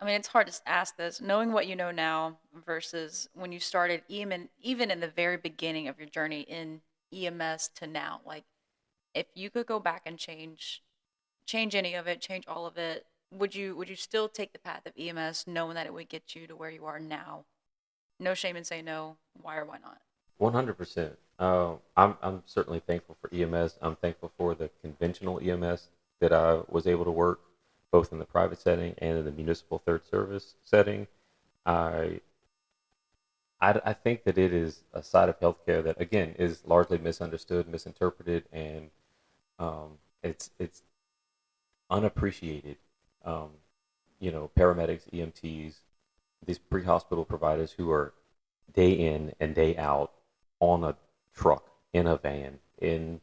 I mean, it's hard to ask this. Knowing what you know now versus when you started, even in the very beginning of your journey in EMS to now, like, if you could go back and change any of it, change all of it, would you still take the path of EMS, knowing that it would get you to where you are now? No shame in saying no. Why or why not? 100%. I'm certainly thankful for EMS. I'm thankful for the conventional EMS that I was able to work, both in the private setting and in the municipal third service setting. I I think that it is a side of healthcare that, again, is largely misunderstood, misinterpreted, and it's unappreciated. Um, paramedics, EMTs, these pre-hospital providers who are day in and day out on a truck, in a van, in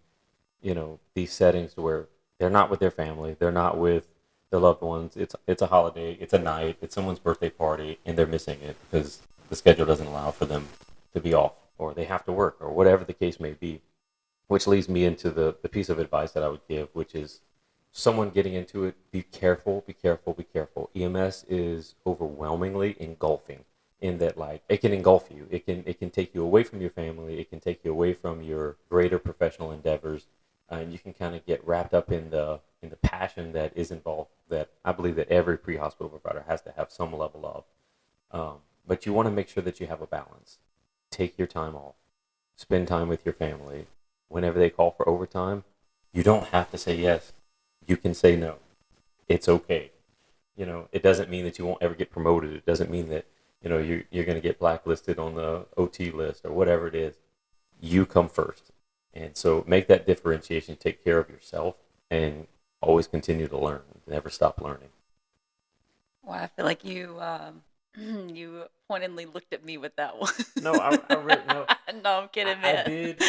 these settings where they're not with their family, they're not with their loved ones. It's a holiday, it's a night, it's someone's birthday party, and they're missing it because the schedule doesn't allow for them to be off, or they have to work, or whatever the case may be. Which leads me into the piece of advice that I would give, which is someone getting into it, be careful, be careful, be careful. EMS is overwhelmingly engulfing in that, like, it can engulf you. It can take you away from your family. It can take you away from your greater professional endeavors. And you can kind of get wrapped up in the passion that is involved, that I believe that every pre-hospital provider has to have some level of. But you want to make sure that you have a balance. Take your time off. Spend time with your family. Whenever they call for overtime, you don't have to say yes. You can say no. It's okay. It doesn't mean that you won't ever get promoted. It doesn't mean that, you're going to get blacklisted on the OT list or whatever it is. You come first. And so make that differentiation. Take care of yourself and always continue to learn. Never stop learning. Well, I feel like you you pointedly looked at me with that one. No, I really, no. No, I'm kidding, I man. did.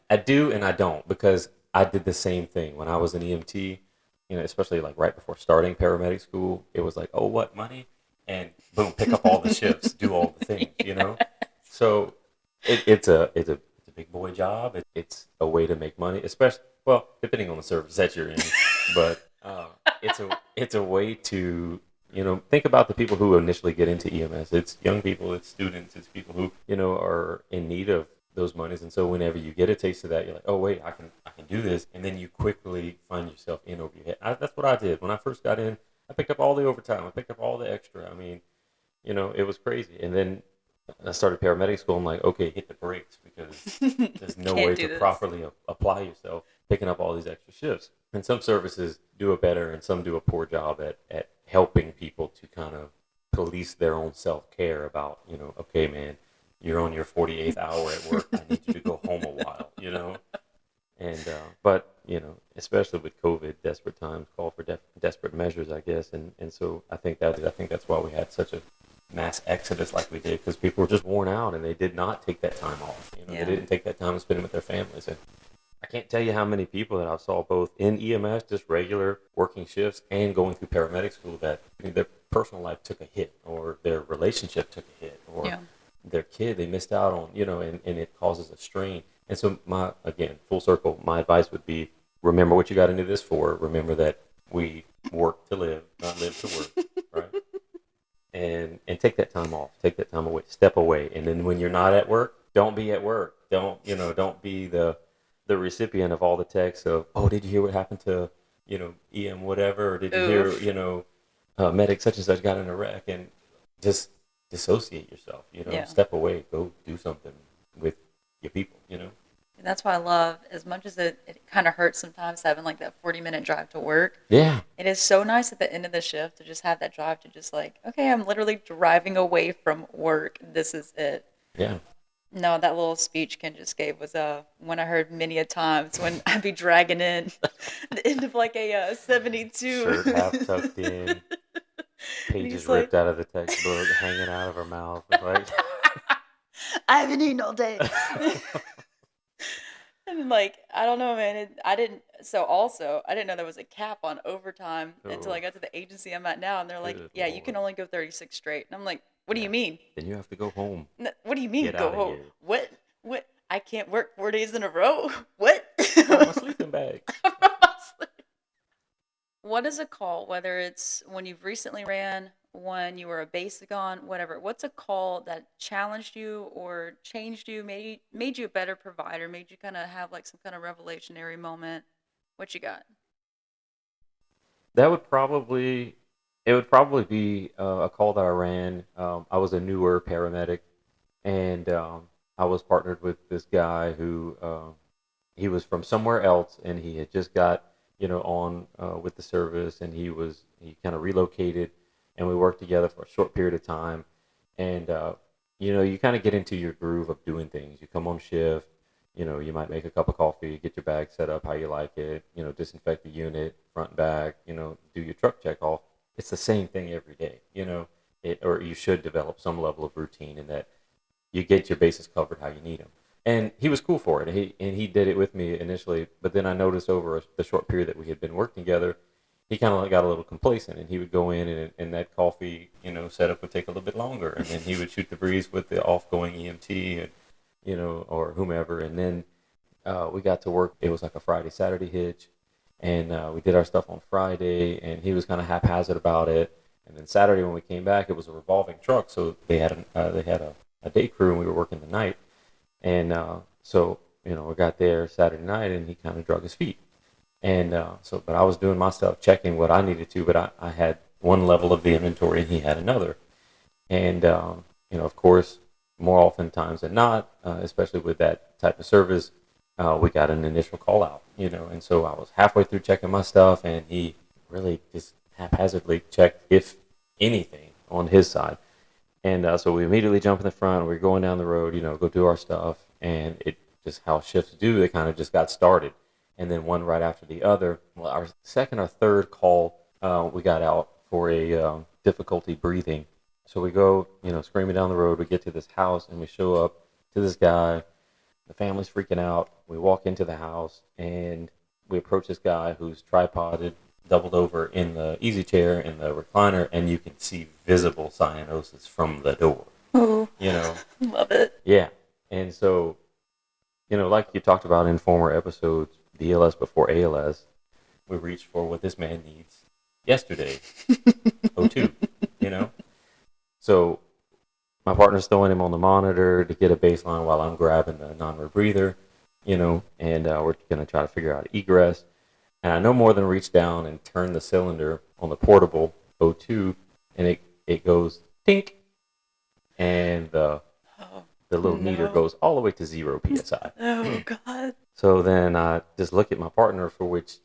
I do and I don't, because I did the same thing when I was an EMT. Especially like right before starting paramedic school, it was like, oh, what, money? And boom, pick up all the shifts, do all the things. So it's a big boy job. It's a way to make money, especially, well, depending on the service that you're in. But it's a way to think about the people who initially get into EMS. It's young people, it's students, it's people who are in need of those monies. And so whenever you get a taste of that, you're like, oh wait, I can do this, and then you quickly find yourself in over your head. That's what I did when I first got in. I picked up all the overtime. I picked up all the extra. I mean, it was crazy. And then I started paramedic school. I'm like, okay, hit the brakes, because there's no way to properly apply yourself picking up all these extra shifts. And some services do a better and some do a poor job at helping people to kind of police their own self-care about, okay, man, you're on your 48th hour at work. I need you to go home a while, And, but, especially with COVID, desperate times call for desperate measures, I guess. And so I think that's why we had such a mass exodus like we did, because people were just worn out and they did not take that time off. You know, Yeah. they didn't take that time to spend it with their families. And I can't tell you how many people that I saw both in EMS, just regular working shifts, and going through paramedic school that their personal life took a hit, or their relationship took a hit, or Yeah. their kid they missed out on, and it causes a strain. And so again, full circle, my advice would be, remember what you got into this for. Remember that we work to live, not live to work, right? And take that time off, take that time away, step away. And then when you're not at work, don't be at work. Don't be the recipient of all the texts of, oh, did you hear what happened to, EM whatever, or did you hear, Oof. medic such and such got in a wreck, and just dissociate yourself, Yeah. step away, go do something with your people. And that's why I love, as much as it kind of hurts sometimes having like that 40-minute drive to work, Yeah. it is so nice at the end of the shift to just have that drive to just like, okay, I'm literally driving away from work. This is it. Yeah. No, that little speech Ken just gave was one I heard many a times when I'd be dragging in the end of like a 72. Shirt half tucked in, pages he's like, ripped out of the textbook, hanging out of her mouth. Like, I haven't eaten all day. And like, I don't know, man. I didn't know there was a cap on overtime until I got to the agency I'm at now. And they're like, Good yeah, you can Lord. only go 36 straight. And I'm like, what do Yeah. you mean? Then you have to go home. What do you mean Get go outta home? here. What? What? I can't work 4 days in a row? What? Brought my sleeping bag. What is a call, whether it's when you've recently ran, when you were a basic on, whatever, what's a call that challenged you or changed you, made you a better provider, made you kind of have like some kind of revelationary moment? What you got? That would probably be a call that I ran. I was a newer paramedic, and I was partnered with this guy who he was from somewhere else, and he had just got on with the service, and he kind of relocated, and we worked together for a short period of time, and you kind of get into your groove of doing things. You come on shift. You might make a cup of coffee, get your bag set up how you like it, disinfect the unit, front and back, do your truck check off. It's the same thing every day, or you should develop some level of routine in that you get your bases covered how you need them. And he was cool for it. He did it with me initially, but then I noticed over the short period that we had been working together, he kind of got a little complacent, and he would go in, and that coffee, setup would take a little bit longer, and then he would shoot the breeze with the off-going EMT, and or whomever. And then we got to work. It was like a Friday, Saturday hitch. And we did our stuff on Friday, and he was kind of haphazard about it. And then Saturday when we came back, it was a revolving truck. So they had a day crew, and we were working the night. And so, we got there Saturday night, and he kind of drug his feet. And but I was doing my stuff, checking what I needed to, but I had one level of the inventory, and he had another. And, of course, more often times than not, especially with that type of service, we got an initial call out, and so I was halfway through checking my stuff, and he really just haphazardly checked, if anything, on his side. And so we immediately jump in the front, we're going down the road, go do our stuff, and it just how shifts do, they kind of just got started. And then one right after the other. Well, our second or third call, we got out for a difficulty breathing. So we go, screaming down the road. We get to this house, and we show up to this guy. The family's freaking out. We walk into the house, and we approach this guy who's tripoded, doubled over in the easy chair in the recliner, and you can see visible cyanosis from the door. Oh, love it. Yeah. And so, like you talked about in former episodes, BLS before ALS, we reached for what this man needs yesterday. O2, So my partner's throwing him on the monitor to get a baseline while I'm grabbing the non-rebreather, and we're going to try to figure out egress. And I no more than reach down and turn the cylinder on the portable O2, and it goes tink, and the little meter goes all the way to 0 PSI. Oh, God. So then I just look at my partner, for which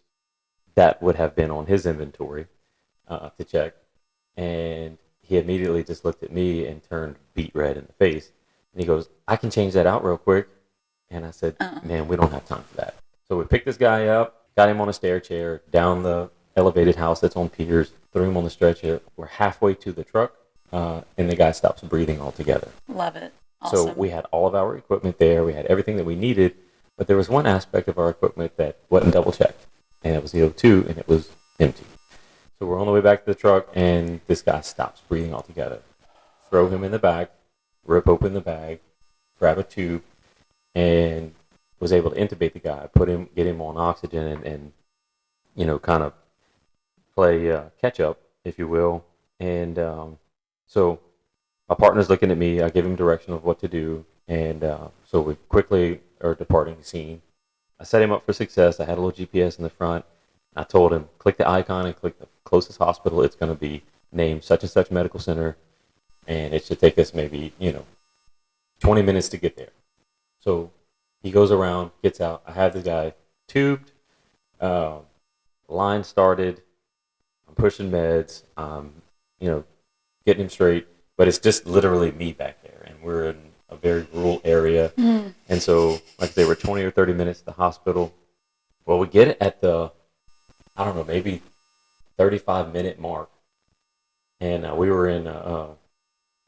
that would have been on his inventory to check, and he immediately just looked at me and turned beet red in the face. And he goes, I can change that out real quick. And I said, man, we don't have time for that. So we picked this guy up, got him on a stair chair, down the elevated house that's on piers, threw him on the stretcher. We're halfway to the truck, and the guy stops breathing altogether. Love it. So Awesome. we had all of our equipment there. We had everything that we needed, but there was one aspect of our equipment that wasn't double checked, and it was the O2, and it was empty. So we're on the way back to the truck, and this guy stops breathing altogether. Throw him in the back, rip open the bag, grab a tube, and was able to intubate the guy, get him on oxygen, and kind of play catch up, if you will. And so my partner's looking at me. I give him direction of what to do, and so we quickly are departing the scene. I set him up for success. I had a little GPS in the front. I told him, click the icon and click the closest hospital. It's going to be named such and such medical center, and it should take us maybe 20 minutes to get there. So he goes around, gets out. I have the guy tubed, line started. I'm pushing meds. Getting him straight. But it's just literally me back there, and we're in a very rural area. And so, like they were 20 or 30 minutes to the hospital. Well, we get it at the, I don't know, maybe 35-minute mark, and we were in a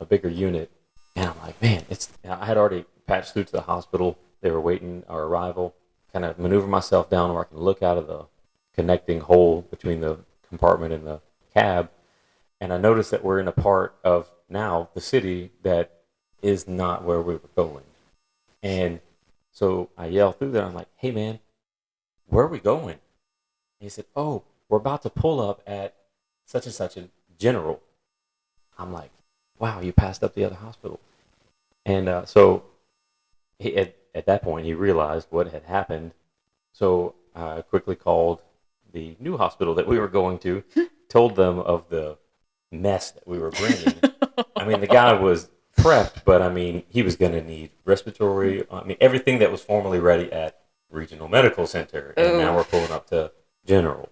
bigger unit. And I'm like, man, I had already patched through to the hospital. They were waiting our arrival. Kind of maneuver myself down where I can look out of the connecting hole between the compartment and the cab. And I noticed that we're in a part of now the city that is not where we were going. And so I yell through there. I'm like, hey, man, where are we going? And he said, oh, we're about to pull up at such and such a general. I'm like, wow, you passed up the other hospital. And so at that point, he realized what had happened. So I quickly called the new hospital that we were going to, told them of the mess that we were bringing. I mean, the guy was prepped, but I mean, he was going to need respiratory. I mean, everything that was formerly ready at Regional Medical Center, and now we're pulling up to General.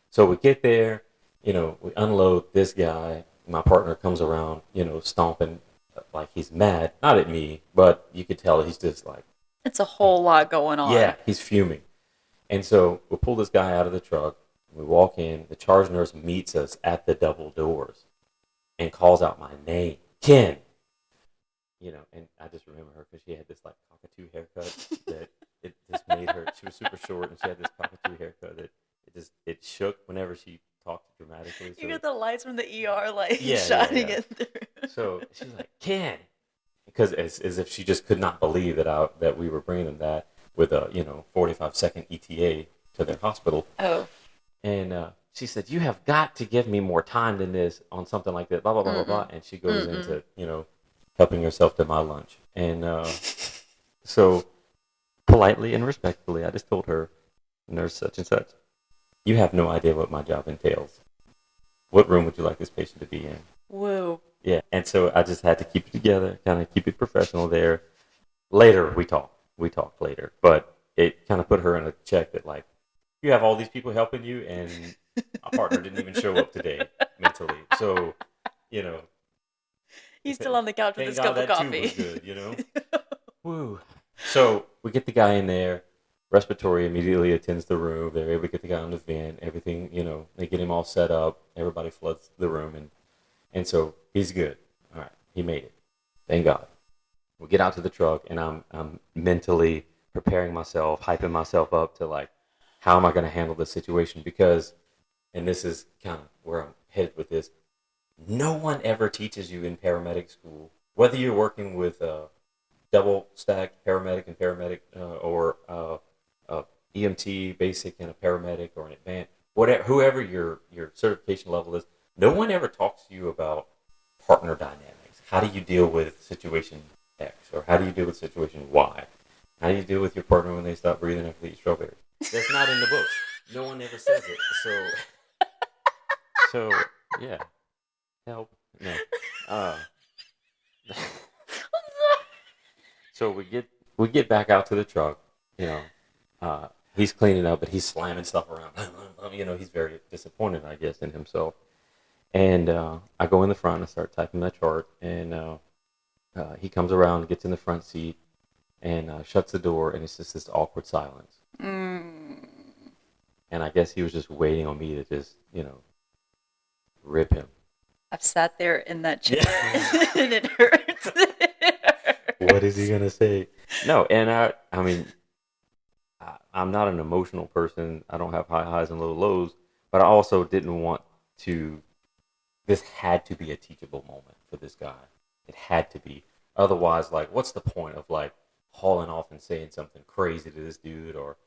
So we get there, we unload this guy. My partner comes around, stomping like he's mad, not at me, but you could tell he's just like, It's a whole lot going on. yeah, he's fuming. And so we pull this guy out of the truck. We walk in. The charge nurse meets us at the double doors and calls out my name, Ken. And I just remember her because she had this like cockatoo haircut that it just made her. She was super short, and she had this cockatoo haircut that it shook whenever she talked dramatically. So, You get the lights from the ER like yeah, shining yeah. in through. So she's like, Ken, because as if she just could not believe that we were bringing them that with a 45-second ETA to their hospital. Oh. And she said, you have got to give me more time than this on something like that, blah, blah, blah, blah, blah. And she goes into, helping herself to my lunch. And so politely and respectfully, I just told her, nurse such and such, you have no idea what my job entails. What room would you like this patient to be in? Whoa. Yeah. And so I just had to keep it together, kind of keep it professional there. Later, we talked. We talked later. But it kind of put her in a check that, like, you have all these people helping you, and my partner didn't even show up today mentally. So, He's still on the couch with his cup of coffee. Tube was good, Woo. So we get the guy in there. Respiratory immediately attends the room. They're able to get the guy on the vent. Everything, they get him all set up. Everybody floods the room, and so he's good. All right, he made it. Thank God. We get out to the truck, and I'm mentally preparing myself, hyping myself up to like, how am I going to handle this situation? Because, and this is kind of where I'm headed with this, no one ever teaches you in paramedic school, whether you're working with a double stack paramedic and paramedic, or EMT basic and a paramedic or an advanced, whatever, whoever your certification level is, no one ever talks to you about partner dynamics. How do you deal with situation X, or how do you deal with situation Y? How do you deal with your partner when they stop breathing after they eat strawberries? That's not in the books. No one ever says it. So yeah, help. No. So we get back out to the truck. He's cleaning up, but he's slamming stuff around. He's very disappointed, I guess, in himself. And I go in the front and I start typing my chart, and he comes around, gets in the front seat, and shuts the door, and it's just this awkward silence. And I guess he was just waiting on me to just, rip him. I've sat there in that chair Yeah. and it hurts. What is he gonna say? No, and I mean, I'm not an emotional person. I don't have high highs and low lows, but I also didn't want to. This had to be a teachable moment for this guy. It had to be. Otherwise, like, what's the point of like hauling off and saying something crazy to this dude, or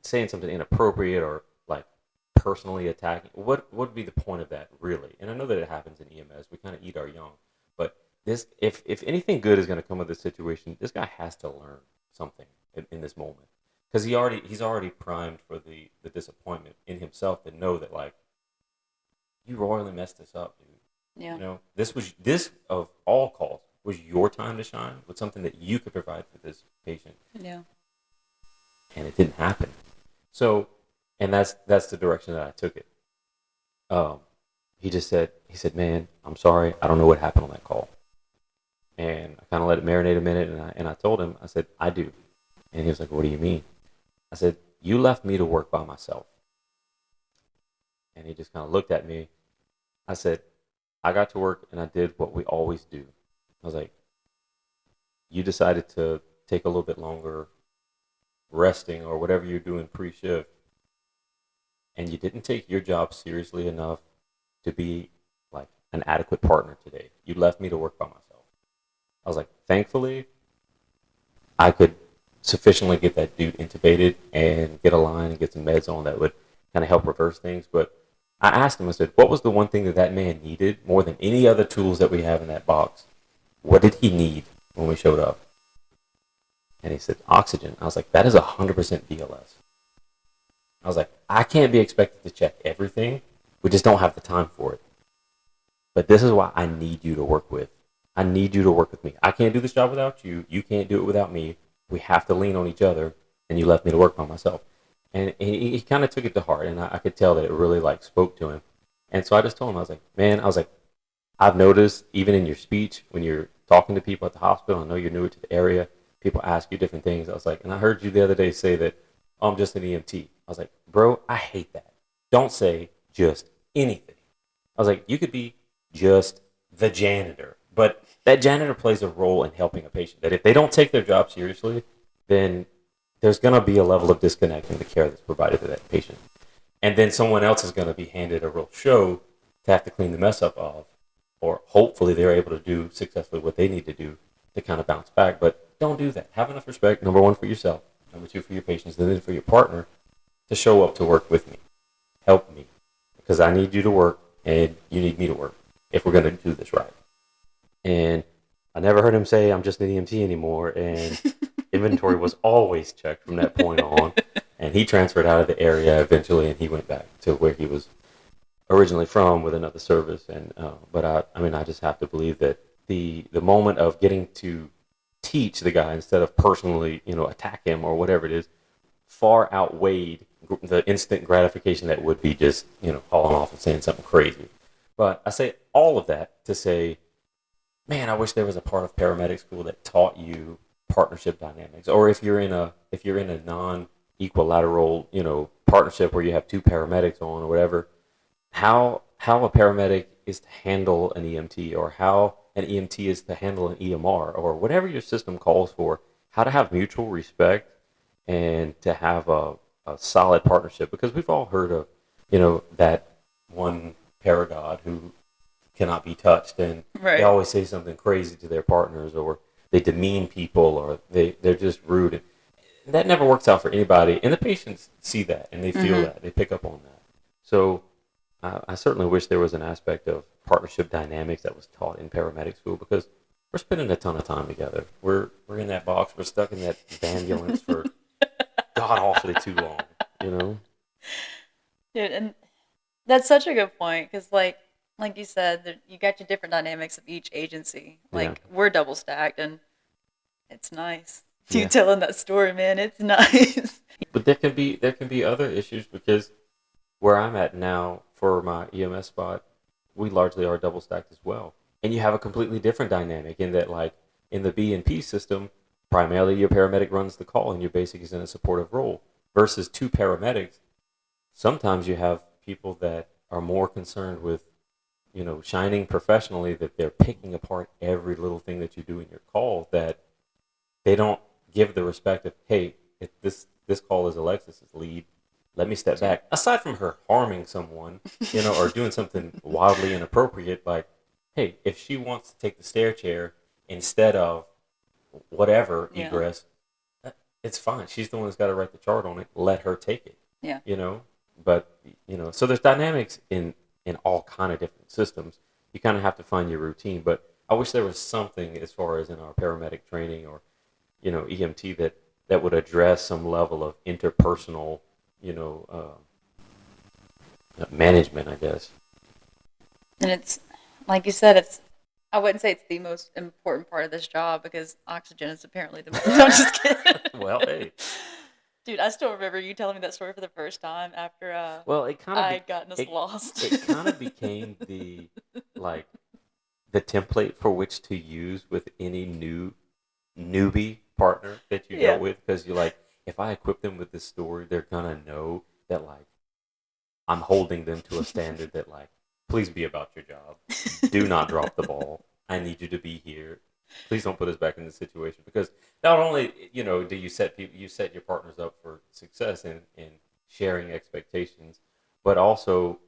saying something inappropriate, or like personally attacking? What would be the point of that, really? And I know that it happens in EMS. We kind of eat our young, but this, if anything good is going to come of this situation, this guy has to learn something in this moment because he's already primed for the disappointment in himself to know that like you royally messed this up, dude. Yeah. You know, this of all calls was your time to shine with something that you could provide for this patient, Yeah. and it didn't happen. So, and that's the direction that I took it. Um, he said, man, I'm sorry, I don't know what happened on that call, and I kind of let it marinate a minute, and I told him, I said, I do, and he was like, what do you mean? I said, you left me to work by myself, and he just kind of looked at me. I said, I got to work and I did what we always do. I was like, you decided to take a little bit longer resting or whatever you're doing pre-shift, and you didn't take your job seriously enough to be like an adequate partner today. You left me to work by myself. I was like, thankfully, I could sufficiently get that dude intubated and get a line and get some meds on that would kind of help reverse things. But I asked him, I said, what was the one thing that that man needed more than any other tools that we have in that box? What did he need when we showed up? And he said, oxygen. I was like, that is 100% BLS. I was like, I can't be expected to check everything. We just don't have the time for it. But this is why I need you to work with. I need you to work with me. I can't do this job without you. You can't do it without me. We have to lean on each other. And you left me to work by myself. And he kind of took it to heart. And I could tell that it really like spoke to him. And so I just told him, I was like, man, I was like, I've noticed even in your speech when you're talking to people at the hospital, I know you're newer to the area, people ask you different things. I was like, and I heard you the other day say that, oh, I'm just an EMT. I was like, bro, I hate that. Don't say just anything. I was like, you could be just the janitor, but that janitor plays a role in helping a patient. That if they don't take their job seriously, then there's going to be a level of disconnect in the care that's provided to that patient. And then someone else is going to be handed a real show to have to clean the mess up of, or hopefully they're able to do successfully what they need to do to kind of bounce back. But don't do that. Have enough respect, number one, for yourself, number two, for your patients, and then for your partner to show up to work with me. Help me. Because I need you to work and you need me to work if we're going to do this right. And I never heard him say, I'm just an EMT anymore. And inventory was always checked from that point on. And he transferred out of the area eventually, and he went back to where he was originally from with another service. And but I mean, I just have to believe that the moment of getting to teach the guy instead of personally, attack him or whatever it is, far outweighed the instant gratification that would be just, hauling off and saying something crazy. But I say all of that to say, man, I wish there was a part of paramedic school that taught you partnership dynamics, or if you're in a non equilateral, partnership where you have two paramedics on or whatever, how a paramedic is to handle an EMT, or how an EMT is to handle an EMR, or whatever your system calls for, how to have mutual respect and to have a solid partnership. Because we've all heard of, that one paragod who cannot be touched, and they Right. always say something crazy to their partners, or they demean people, or they're just rude. And that never works out for anybody. And the patients see that, and they feel that. They pick up on that. So I certainly wish there was an aspect of partnership dynamics that was taught in paramedic school, because we're spending a ton of time together. We're in that box. We're stuck in that ambulance for god awfully too long, you know? Dude, and that's such a good point because, like you said, you got your different dynamics of each agency. Yeah. Like we're double stacked, and it's nice. You Yeah. telling that story, man, it's nice. But there can be other issues, because where I'm at now for my EMS spot, we largely are double stacked as well. And you have a completely different dynamic in that, like in the B&P system, primarily your paramedic runs the call and your basic is in a supportive role. Versus two paramedics, sometimes you have people that are more concerned with, shining professionally, that they're picking apart every little thing that you do in your call, that they don't give the respect of, hey, if this call is Alexis's lead, let me step back. Aside from her harming someone, or doing something wildly inappropriate, like, hey, if she wants to take the stair chair instead of whatever Yeah. egress, it's fine. She's the one that's got to write the chart on it. Let her take it. Yeah. But so there's dynamics in all kind of different systems. You kind of have to find your routine. But I wish there was something as far as in our paramedic training or EMT that would address some level of interpersonal management, I guess. And it's like you said, I wouldn't say it's the most important part of this job because oxygen is apparently the most. No, I'm just kidding. Well, hey. Dude, I still remember you telling me that story for the first time after Well, it kind of I had gotten us lost. It kind of became the template for which to use with any newbie partner that you dealt with, because you're like, if I equip them with this story, they're gonna know that I'm holding them to a standard that please be about your job. Do not drop the ball. I need you to be here. Please don't put us back in this situation, because not only do you set your partners up for success in sharing expectations, but also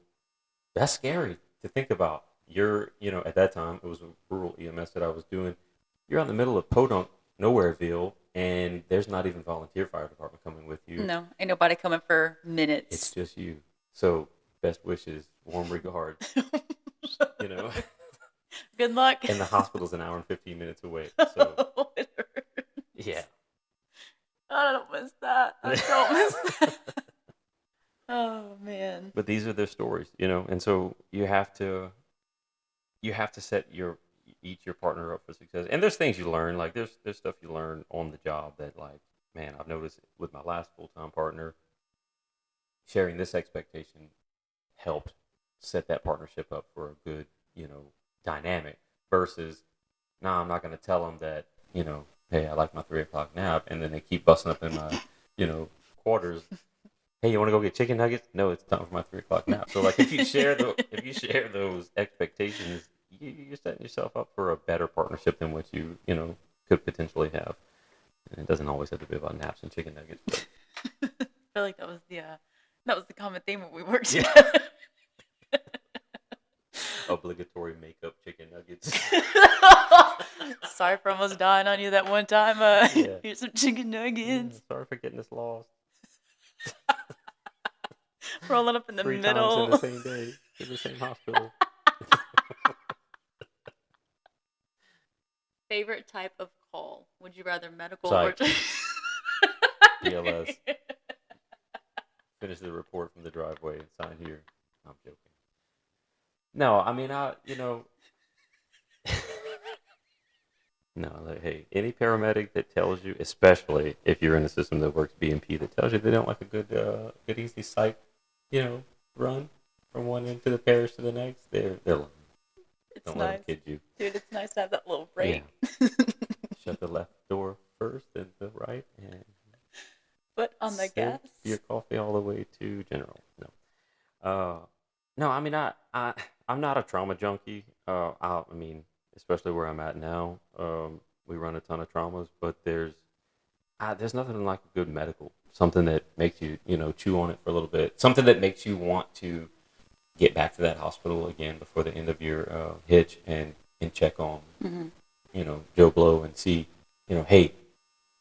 that's scary to think about. You're at that time it was a rural EMS that I was doing. You're out in the middle of Podunk, Nowhereville, and there's not even volunteer fire department coming with you. No, ain't nobody coming for minutes. It's just you. So best wishes, warm regards. Good luck. And the hospital's an hour and 15 minutes away. So yeah. I don't miss that. I don't miss that. Oh man. But these are their stories, and so you have to set each your partner up for success. And there's things you learn, like there's stuff you learn on the job that, man, I've noticed with my last full-time partner, sharing this expectation helped set that partnership up for a good, dynamic, versus, I'm not going to tell them that, hey, I like my 3:00 nap, and then they keep busting up in my, quarters. Hey, you want to go get chicken nuggets? No, it's time for my 3:00 nap. So if you share those expectations, you're setting yourself up for a better partnership than what you could potentially have. And it doesn't always have to be about naps and chicken nuggets. But. I feel like that was the common theme when we worked together. Obligatory makeup chicken nuggets. Sorry for almost dying on you that one time. Here's some chicken nuggets. Sorry for getting us lost. Rolling up in the 3 middle. times in the same day to the same hospital. Favorite type of call? Would you rather medical Psych. or BLS. Finish the report from the driveway and sign here. I'm joking. No, I mean, no, hey, any paramedic that tells you, especially if you're in a system that works BMP, that tells you they don't like a good easy psych, run from one end to the parish to the next, they're lying. It's Don't nice. let them kid you. Dude, it's nice to have that little break. Yeah. Shut the left door first, then the right, and Foot on the gas. Your coffee all the way to general. No, I mean, I'm not a trauma junkie. I mean, especially where I'm at now, we run a ton of traumas, but there's nothing like a good medical, something that makes you, chew on it for a little bit, something that makes you want to get back to that hospital again before the end of your hitch and check on, Joe Blow and see, hey,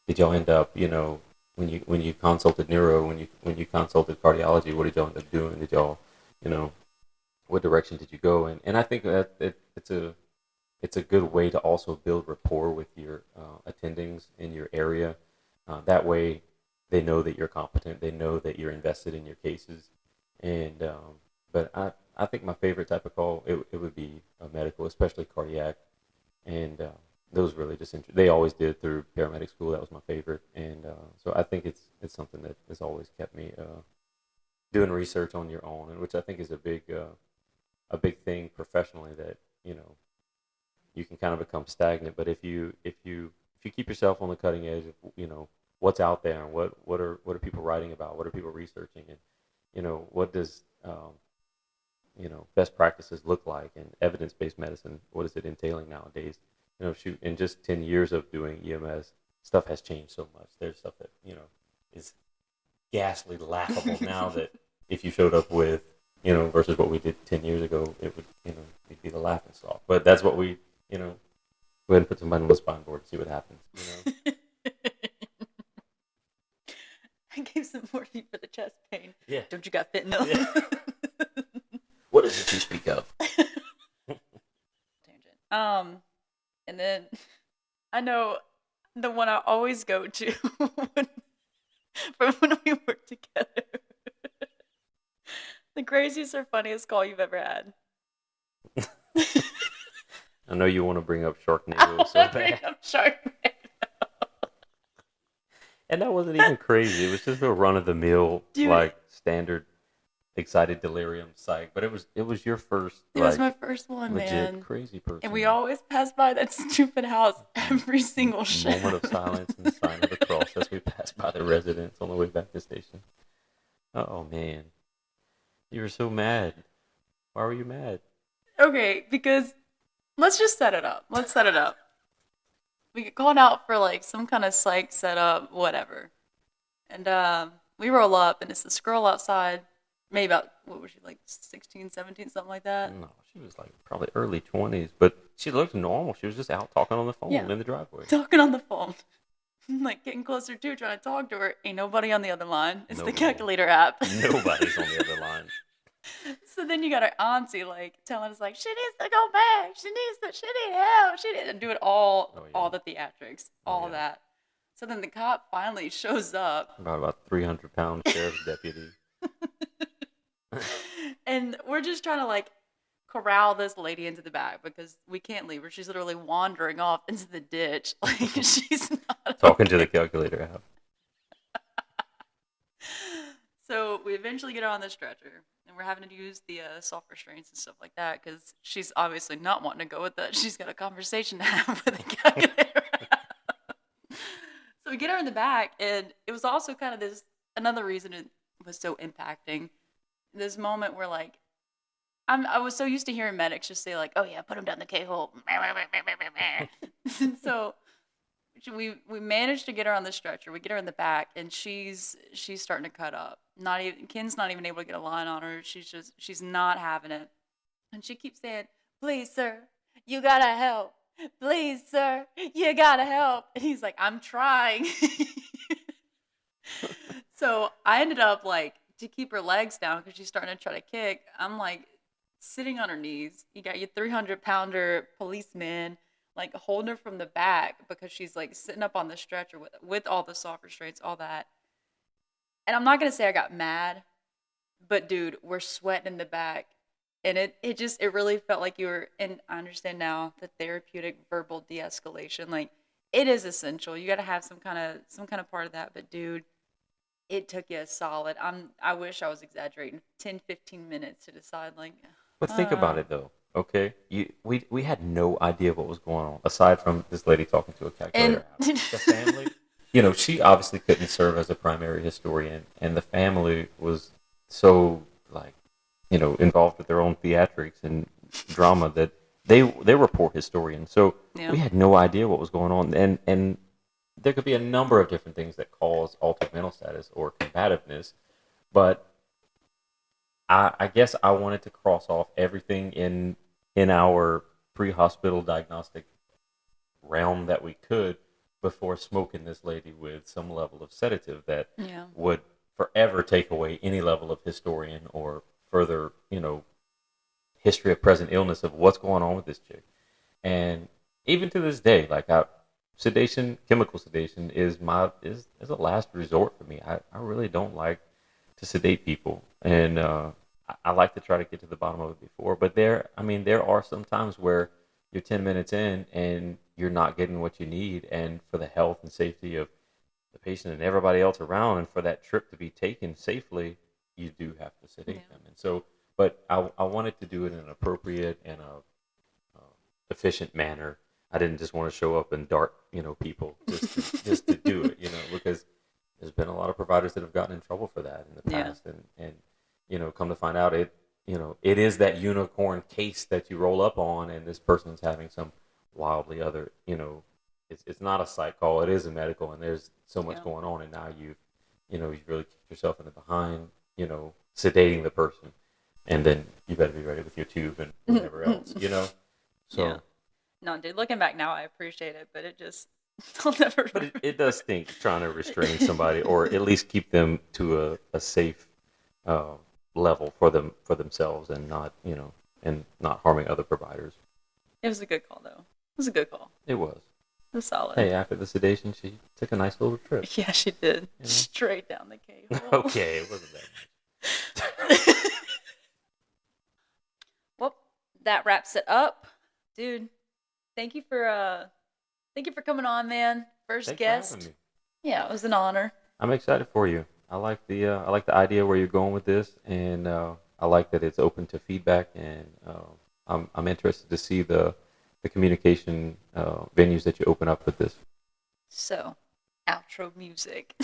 did y'all end up, when you consulted neuro, when you consulted cardiology, what did y'all end up doing? Did y'all, what direction did you go in? And I think that it's a good way to also build rapport with your attendings in your area. That way, they know that you're competent. They know that you're invested in your cases. And but I think my favorite type of call it would be a medical, especially cardiac. And those really just they always did through paramedic school. That was my favorite. And so I think it's something that has always kept me doing research on your own, and which I think is a big thing professionally, that you can kind of become stagnant. But if you keep yourself on the cutting edge of what's out there, and what are people writing about, what are people researching, and what does best best practices look like, and evidence-based medicine, what is it entailing nowadays? Shoot, in just 10 years of doing EMS, stuff has changed so much. There's stuff that, is ghastly laughable now that if you showed up with, versus what we did 10 years ago, it would, it'd be the laughing stock. But that's what we, go ahead and put somebody on the spine board and see what happens, I gave some morphine for the chest pain. Yeah. Don't you got fentanyl? Yeah. What is it you speak of? Tangent. And then I know the one I always go to from when we work together. The craziest or funniest call you've ever had. I know you want to bring up Sharknado so bad. Sharknado. And that wasn't even crazy. It was just a run-of-the-mill, Dude. standard excited delirium psych. But it was your first, It was my first one, legit man. crazy person. And we always pass by that stupid house every single shift. Moment of silence and the sign of the cross as we pass by the residence on the way back to the station. Oh, man. You were so mad. Why were you mad? Okay, because let's just set it up. Let's set it up. We get called out for like some kind of psych setup, whatever. And we roll up, and it's this girl outside, maybe about, what was she, like 16, 17, something like that? No, she was like probably early 20s, but she looked normal. She was just out talking on the phone Yeah. in the driveway. Talking on the phone. Like getting closer to, trying to talk to her. Ain't nobody on the other line. It's the No. calculator app. Nobody's on the other line. So then you got our auntie like telling us like she needs to go back. She need help. She needs to do it all, Oh, yeah. all the theatrics, all yeah. that. So then the cop finally shows up, About 300-pound sheriff's deputy. and we're just trying to like corral this lady into the back because we can't leave her. She's literally wandering off into the ditch. Like she's not Talking to the calculator app. So we eventually get her on the stretcher, and we're having to use the soft restraints and stuff like that because she's obviously not wanting to go with that. She's got a conversation to have with the calculator. So we get her in the back, and it was also kind of another reason it was so impacting. This moment where like, I was so used to hearing medics just say like, "Oh yeah, put him down the K-hole." So we managed to get her on the stretcher. We get her in the back, and she's starting to cut up. Ken's not even able to get a line on her. She's not having it, and she keeps saying, "Please, sir, you gotta help. Please, sir, you gotta help." And he's like, "I'm trying." So I ended up like, to keep her legs down because she's starting to try to kick, I'm like sitting on her knees. You got your 300-pounder policeman like holding her from the back because she's like sitting up on the stretcher with all the soft restraints, all that. And I'm not gonna say I got mad, but dude, we're sweating in the back, and it really felt like you were. And I understand now the therapeutic verbal de-escalation, like it is essential. You got to have some kind of part of that. But dude, it took you a solid. I wish I was exaggerating. 10, 15 minutes to decide. Like, But think about it though. Okay, we had no idea what was going on aside from this lady talking to a calculator. And The family, she obviously couldn't serve as a primary historian, and the family was so like, involved with their own theatrics and drama that they were poor historians. So Yeah. we had no idea what was going on, and there could be a number of different things that cause altered mental status or combativeness, but I guess I wanted to cross off everything in our pre-hospital diagnostic realm that we could before smoking this lady with some level of sedative that Yeah. would forever take away any level of historian or further, history of present illness of what's going on with this chick. And even to this day, like chemical sedation is a last resort for me. I really don't like to sedate people, and I like to try to get to the bottom of it before. But there are some times where you're 10 minutes in and you're not getting what you need, and for the health and safety of the patient and everybody else around, and for that trip to be taken safely, you do have to sedate them. And so, but I wanted to do it in an appropriate and a efficient manner. I didn't just want to show up and dart, people just to do it, because there's been a lot of providers that have gotten in trouble for that in the past, and come to find out, it is that unicorn case that you roll up on, and this person's having some wildly other, it's not a psych call, it is a medical, and there's so much Yeah. going on, and now you've really kicked yourself in the behind, sedating the person, and then you better be ready with your tube and whatever else. So, Yeah. No, dude, looking back now, I appreciate it, but it just, I'll never. but it does stink trying to restrain somebody, or at least keep them to a safe uh, level for themselves, and not harming other providers. It was a good call, though. It was a good call. It was. It was solid. Hey, after the sedation, she took a nice little trip. Yeah, she did. You know? Straight down the cable. Okay, it wasn't that much. Well, that wraps it up, dude. Thank you for coming on, man. First Thanks guest. for having me. Yeah, it was an honor. I'm excited for you. I like the idea where you're going with this, and I like that it's open to feedback, and I'm interested to see the communication venues that you open up with this. So, outro music.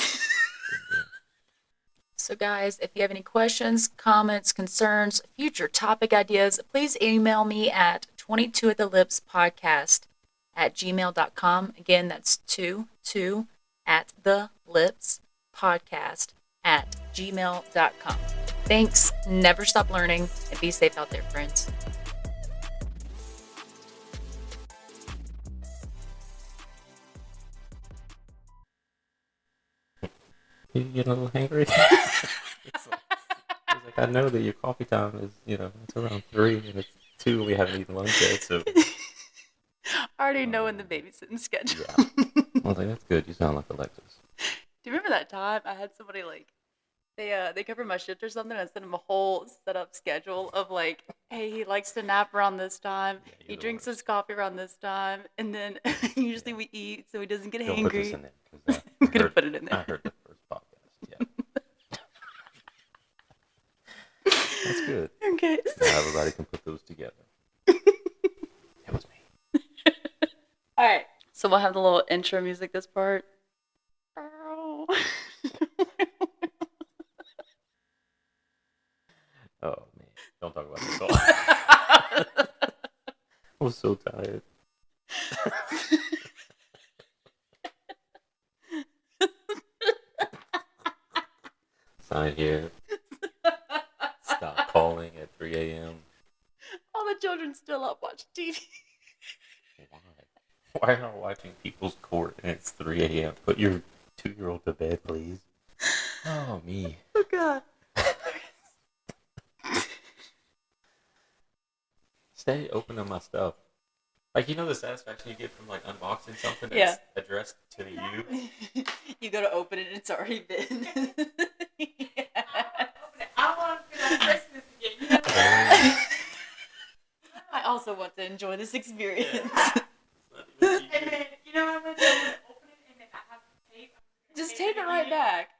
So, guys, if you have any questions, comments, concerns, future topic ideas, please email me at 22athelipspodcast@gmail.com. Again, that's 22 at the lips podcast@gmail.com. Thanks. Never stop learning, and be safe out there, friends. You get a little hangry? It's like, I know that your coffee time is, it's around 3, and it's 2, and we haven't eaten lunch yet, so. I already know in the babysitting schedule. Yeah. I was like, that's good. You sound like Alexis. Do you remember that time I had somebody they covered my shift or something, and I sent him a whole set up schedule of hey, he likes to nap around this time, Yeah, he you're the drinks worst. his coffee around this time, and then usually we eat so he doesn't get Don't hangry. put this in there. 'Cause I'm gonna put it in there. I heard the first podcast. Yeah. That's good. Okay. Now everybody can put those together. It was me. All right. So we'll have the little intro music this part. Oh, man. Don't talk about this all. I was so tired. Sign here. Stop calling at 3 a.m. All the children still up watching TV. Why? Why are y'all watching People's Court and it's 3 a.m.? Put your 2-year-old to bed, please. Oh, me. Oh God. Stay opening my stuff. The satisfaction you get from unboxing something that's Yeah. addressed to you. You go to open it and it's already been. Yeah. I want to feel like Christmas again. I also want to enjoy this experience. And then, you know what I'm going to do? I'm going to open it and then I have tape. Just tape it right back.